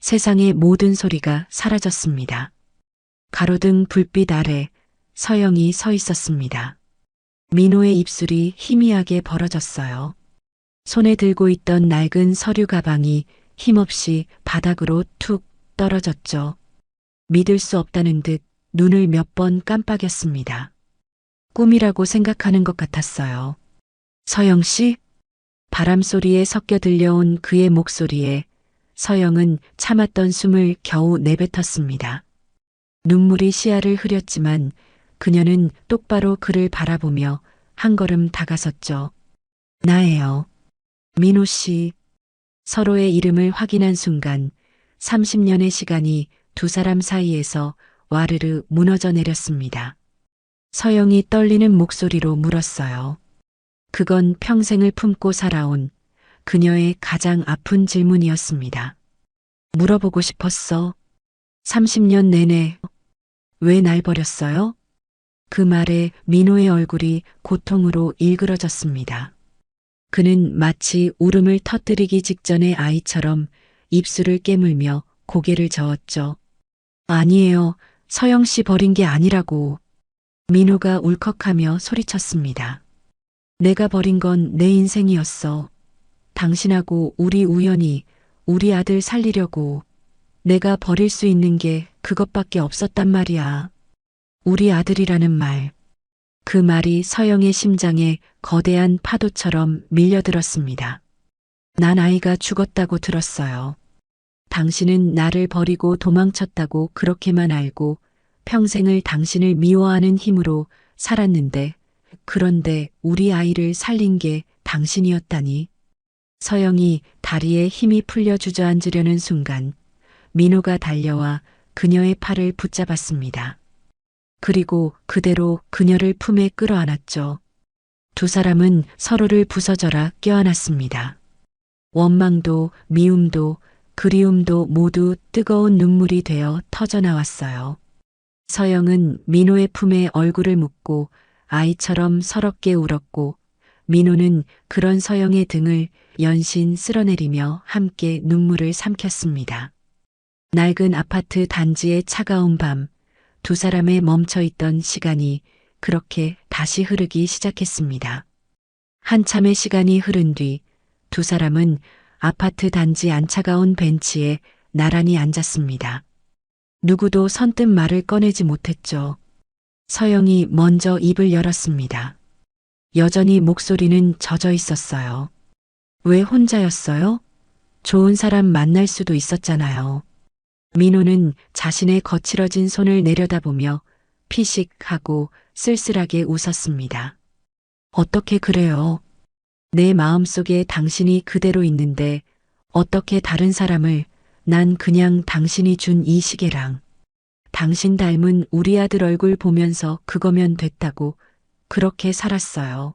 세상의 모든 소리가 사라졌습니다. 가로등 불빛 아래 서영이 서 있었습니다. 민호의 입술이 희미하게 벌어졌어요. 손에 들고 있던 낡은 서류 가방이 힘없이 바닥으로 툭 떨어졌죠. 믿을 수 없다는 듯 눈을 몇 번 깜빡였습니다. 꿈이라고 생각하는 것 같았어요. 서영 씨? 바람 소리에 섞여 들려온 그의 목소리에 서영은 참았던 숨을 겨우 내뱉었습니다. 눈물이 시야를 흐렸지만 그녀는 똑바로 그를 바라보며 한 걸음 다가섰죠. 나예요. 민호 씨. 서로의 이름을 확인한 순간 30년의 시간이 두 사람 사이에서 와르르 무너져 내렸습니다. 서영이 떨리는 목소리로 물었어요. 그건 평생을 품고 살아온 그녀의 가장 아픈 질문이었습니다. 물어보고 싶었어. 30년 내내 왜 날 버렸어요? 그 말에 민호의 얼굴이 고통으로 일그러졌습니다. 그는 마치 울음을 터뜨리기 직전의 아이처럼 입술을 깨물며 고개를 저었죠. 아니에요. 서영 씨 버린 게 아니라고. 민호가 울컥하며 소리쳤습니다. 내가 버린 건 내 인생이었어. 당신하고 우리 우연히 우리 아들 살리려고. 내가 버릴 수 있는 게 그것밖에 없었단 말이야. 우리 아들이라는 말. 그 말이 서영의 심장에 거대한 파도처럼 밀려들었습니다. 난 아이가 죽었다고 들었어요. 당신은 나를 버리고 도망쳤다고 그렇게만 알고 평생을 당신을 미워하는 힘으로 살았는데 그런데 우리 아이를 살린 게 당신이었다니. 서영이 다리에 힘이 풀려 주저앉으려는 순간 민호가 달려와 그녀의 팔을 붙잡았습니다. 그리고 그대로 그녀를 품에 끌어안았죠. 두 사람은 서로를 부서져라 껴안았습니다. 원망도 미움도 그리움도 모두 뜨거운 눈물이 되어 터져나왔어요. 서영은 민호의 품에 얼굴을 묻고 아이처럼 서럽게 울었고 민호는 그런 서영의 등을 연신 쓸어내리며 함께 눈물을 삼켰습니다. 낡은 아파트 단지의 차가운 밤, 두 사람의 멈춰있던 시간이 그렇게 다시 흐르기 시작했습니다. 한참의 시간이 흐른 뒤 두 사람은 아파트 단지 안차가운 벤치에 나란히 앉았습니다. 누구도 선뜻 말을 꺼내지 못했죠. 서영이 먼저 입을 열었습니다. 여전히 목소리는 젖어 있었어요. 왜 혼자였어요? 좋은 사람 만날 수도 있었잖아요. 민호는 자신의 거칠어진 손을 내려다보며 피식하고 쓸쓸하게 웃었습니다. 어떻게 그래요? 내 마음속에 당신이 그대로 있는데 어떻게 다른 사람을 난 그냥 당신이 준 이 시계랑 당신 닮은 우리 아들 얼굴 보면서 그거면 됐다고 그렇게 살았어요.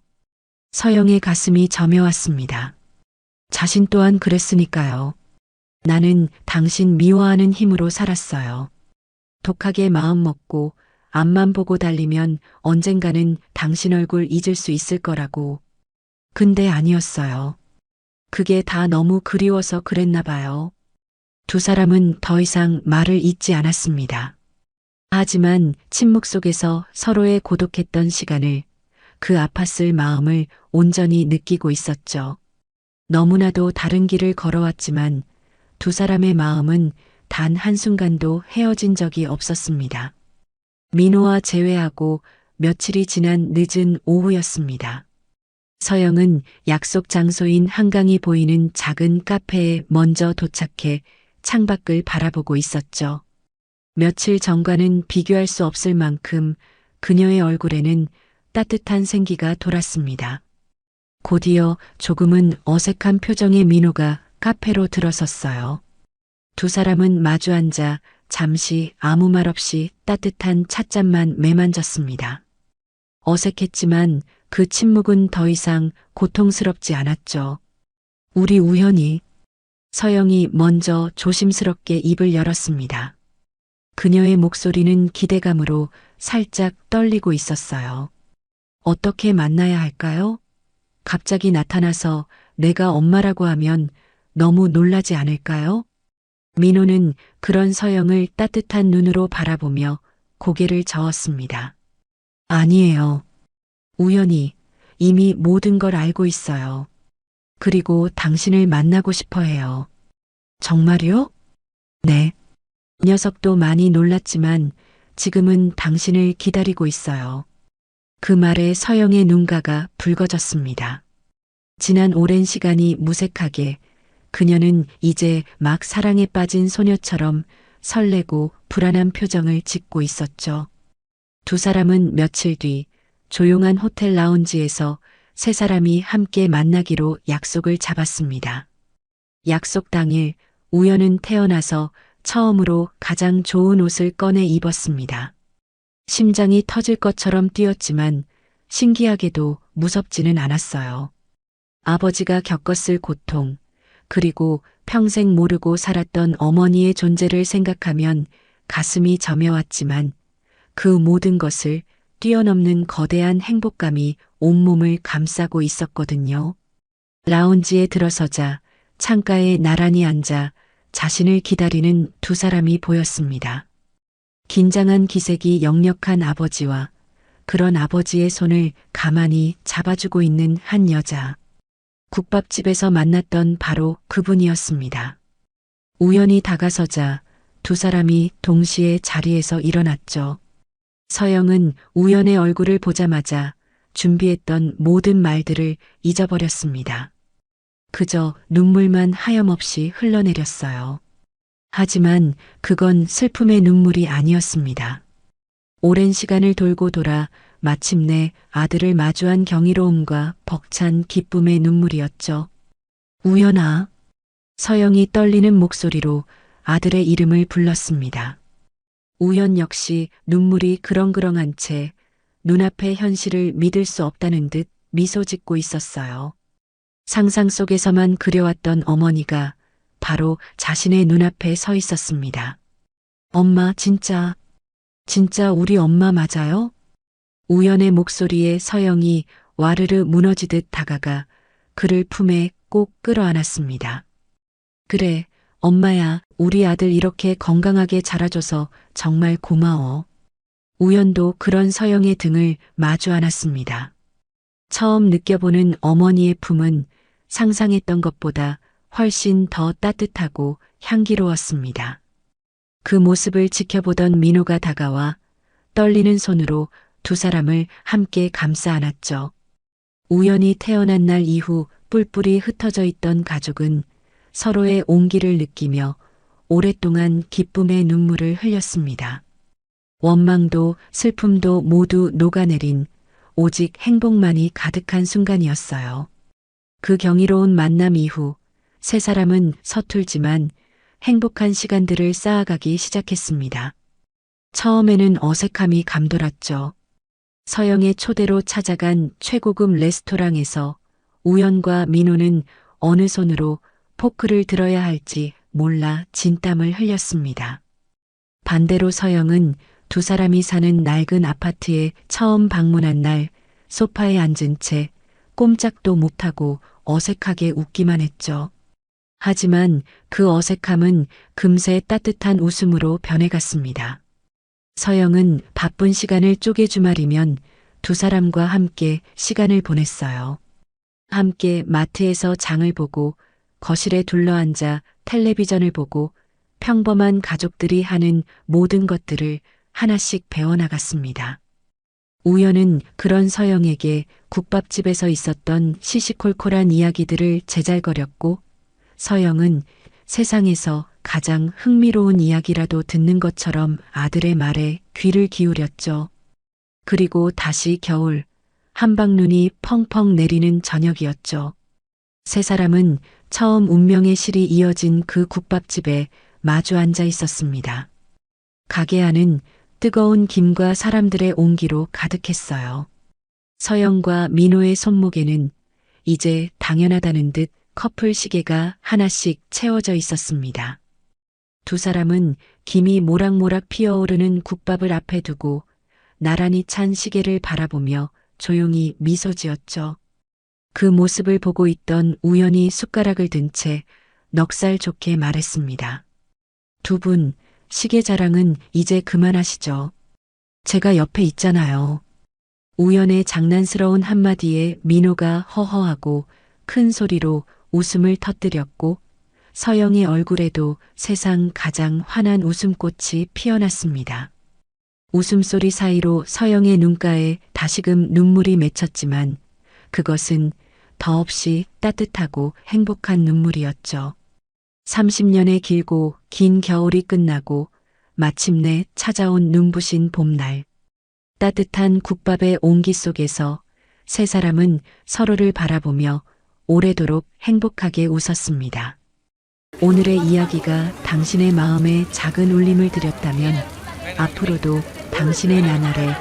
서영의 가슴이 저며왔습니다. 자신 또한 그랬으니까요. 나는 당신 미워하는 힘으로 살았어요. 독하게 마음 먹고 앞만 보고 달리면 언젠가는 당신 얼굴 잊을 수 있을 거라고. 근데 아니었어요. 그게 다 너무 그리워서 그랬나 봐요. 두 사람은 더 이상 말을 잇지 않았습니다. 하지만 침묵 속에서 서로의 고독했던 시간을 그 아팠을 마음을 온전히 느끼고 있었죠. 너무나도 다른 길을 걸어왔지만 두 사람의 마음은 단 한순간도 헤어진 적이 없었습니다. 민호와 재회하고 며칠이 지난 늦은 오후였습니다. 서영은 약속 장소인 한강이 보이는 작은 카페에 먼저 도착해 창밖을 바라보고 있었죠. 며칠 전과는 비교할 수 없을 만큼 그녀의 얼굴에는 따뜻한 생기가 돌았습니다. 곧이어 조금은 어색한 표정의 민호가 카페로 들어섰어요. 두 사람은 마주 앉아 잠시 아무 말 없이 따뜻한 찻잔만 매만졌습니다. 어색했지만 그 침묵은 더 이상 고통스럽지 않았죠. 우리 우연히. 서영이 먼저 조심스럽게 입을 열었습니다. 그녀의 목소리는 기대감으로 살짝 떨리고 있었어요. 어떻게 만나야 할까요? 갑자기 나타나서 내가 엄마라고 하면 너무 놀라지 않을까요? 민호는 그런 서영을 따뜻한 눈으로 바라보며 고개를 저었습니다. 아니에요. 우연히 이미 모든 걸 알고 있어요. 그리고 당신을 만나고 싶어 해요. 정말요? 네. 녀석도 많이 놀랐지만 지금은 당신을 기다리고 있어요. 그 말에 서영의 눈가가 붉어졌습니다. 지난 오랜 시간이 무색하게 그녀는 이제 막 사랑에 빠진 소녀처럼 설레고 불안한 표정을 짓고 있었죠. 두 사람은 며칠 뒤 조용한 호텔 라운지에서 세 사람이 함께 만나기로 약속을 잡았습니다. 약속 당일 우연은 태어나서 처음으로 가장 좋은 옷을 꺼내 입었습니다. 심장이 터질 것처럼 뛰었지만 신기하게도 무섭지는 않았어요. 아버지가 겪었을 고통, 그리고 평생 모르고 살았던 어머니의 존재를 생각하면 가슴이 저며왔지만 그 모든 것을 뛰어넘는 거대한 행복감이 온몸을 감싸고 있었거든요. 라운지에 들어서자 창가에 나란히 앉아 자신을 기다리는 두 사람이 보였습니다. 긴장한 기색이 역력한 아버지와 그런 아버지의 손을 가만히 잡아주고 있는 한 여자. 국밥집에서 만났던 바로 그분이었습니다. 우연히 다가서자 두 사람이 동시에 자리에서 일어났죠. 서영은 우연의 얼굴을 보자마자 준비했던 모든 말들을 잊어버렸습니다. 그저 눈물만 하염없이 흘러내렸어요. 하지만 그건 슬픔의 눈물이 아니었습니다. 오랜 시간을 돌고 돌아 마침내 아들을 마주한 경이로움과 벅찬 기쁨의 눈물이었죠. 우연아. 서영이 떨리는 목소리로 아들의 이름을 불렀습니다. 우연 역시 눈물이 그렁그렁한 채 눈앞의 현실을 믿을 수 없다는 듯 미소 짓고 있었어요. 상상 속에서만 그려왔던 어머니가 바로 자신의 눈앞에 서 있었습니다. 엄마, 진짜 우리 엄마 맞아요? 우연의 목소리에 서영이 와르르 무너지듯 다가가 그를 품에 꼭 끌어안았습니다. 그래, 엄마야, 우리 아들 이렇게 건강하게 자라줘서 정말 고마워. 우연도 그런 서영의 등을 마주 안았습니다. 처음 느껴보는 어머니의 품은 상상했던 것보다 훨씬 더 따뜻하고 향기로웠습니다. 그 모습을 지켜보던 민호가 다가와 떨리는 손으로 두 사람을 함께 감싸 안았죠. 우연히 태어난 날 이후 뿔뿔이 흩어져 있던 가족은 서로의 온기를 느끼며 오랫동안 기쁨의 눈물을 흘렸습니다. 원망도 슬픔도 모두 녹아내린 오직 행복만이 가득한 순간이었어요. 그 경이로운 만남 이후 세 사람은 서툴지만 행복한 시간들을 쌓아가기 시작했습니다. 처음에는 어색함이 감돌았죠. 서영의 초대로 찾아간 최고급 레스토랑에서 우연과 민호는 어느 손으로 포크를 들어야 할지 몰라 진땀을 흘렸습니다. 반대로 서영은 두 사람이 사는 낡은 아파트에 처음 방문한 날 소파에 앉은 채 꼼짝도 못하고 어색하게 웃기만 했죠. 하지만 그 어색함은 금세 따뜻한 웃음으로 변해갔습니다. 서영은 바쁜 시간을 쪼개주말이면 두 사람과 함께 시간을 보냈어요. 함께 마트에서 장을 보고 거실에 둘러앉아 텔레비전을 보고 평범한 가족들이 하는 모든 것들을 하나씩 배워나갔습니다. 우연은 그런 서영에게 국밥집에서 있었던 시시콜콜한 이야기들을 제잘거렸고 서영은 세상에서 가장 흥미로운 이야기라도 듣는 것처럼 아들의 말에 귀를 기울였죠. 그리고 다시 겨울, 한방눈이 펑펑 내리는 저녁이었죠. 세 사람은 처음 운명의 실이 이어진 그 국밥집에 마주 앉아 있었습니다. 가게 안은 뜨거운 김과 사람들의 온기로 가득했어요. 서영과 민호의 손목에는 이제 당연하다는 듯 커플 시계가 하나씩 채워져 있었습니다. 두 사람은 김이 모락모락 피어오르는 국밥을 앞에 두고 나란히 찬 시계를 바라보며 조용히 미소 지었죠. 그 모습을 보고 있던 우연히 숟가락을 든 채 넉살 좋게 말했습니다. 두 분, 시계 자랑은 이제 그만하시죠. 제가 옆에 있잖아요. 우연의 장난스러운 한마디에 민호가 허허하고 큰 소리로 웃음을 터뜨렸고 서영의 얼굴에도 세상 가장 환한 웃음꽃이 피어났습니다. 웃음소리 사이로 서영의 눈가에 다시금 눈물이 맺혔지만 그것은 더없이 따뜻하고 행복한 눈물이었죠. 30년의 길고 긴 겨울이 끝나고 마침내 찾아온 눈부신 봄날. 따뜻한 국밥의 온기 속에서 세 사람은 서로를 바라보며 오래도록 행복하게 웃었습니다. 오늘의 이야기가 당신의 마음에 작은 울림을 드렸다면 앞으로도 당신의 나날에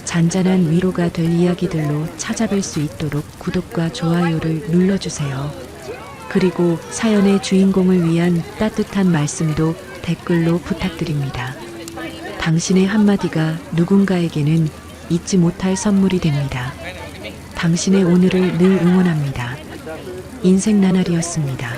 잔잔한 위로가 될 이야기들로 찾아뵐 수 있도록 구독과 좋아요를 눌러주세요. 그리고 사연의 주인공을 위한 따뜻한 말씀도 댓글로 부탁드립니다. 당신의 한마디가 누군가에게는 잊지 못할 선물이 됩니다. 당신의 오늘을 늘 응원합니다. 인생 나날이었습니다.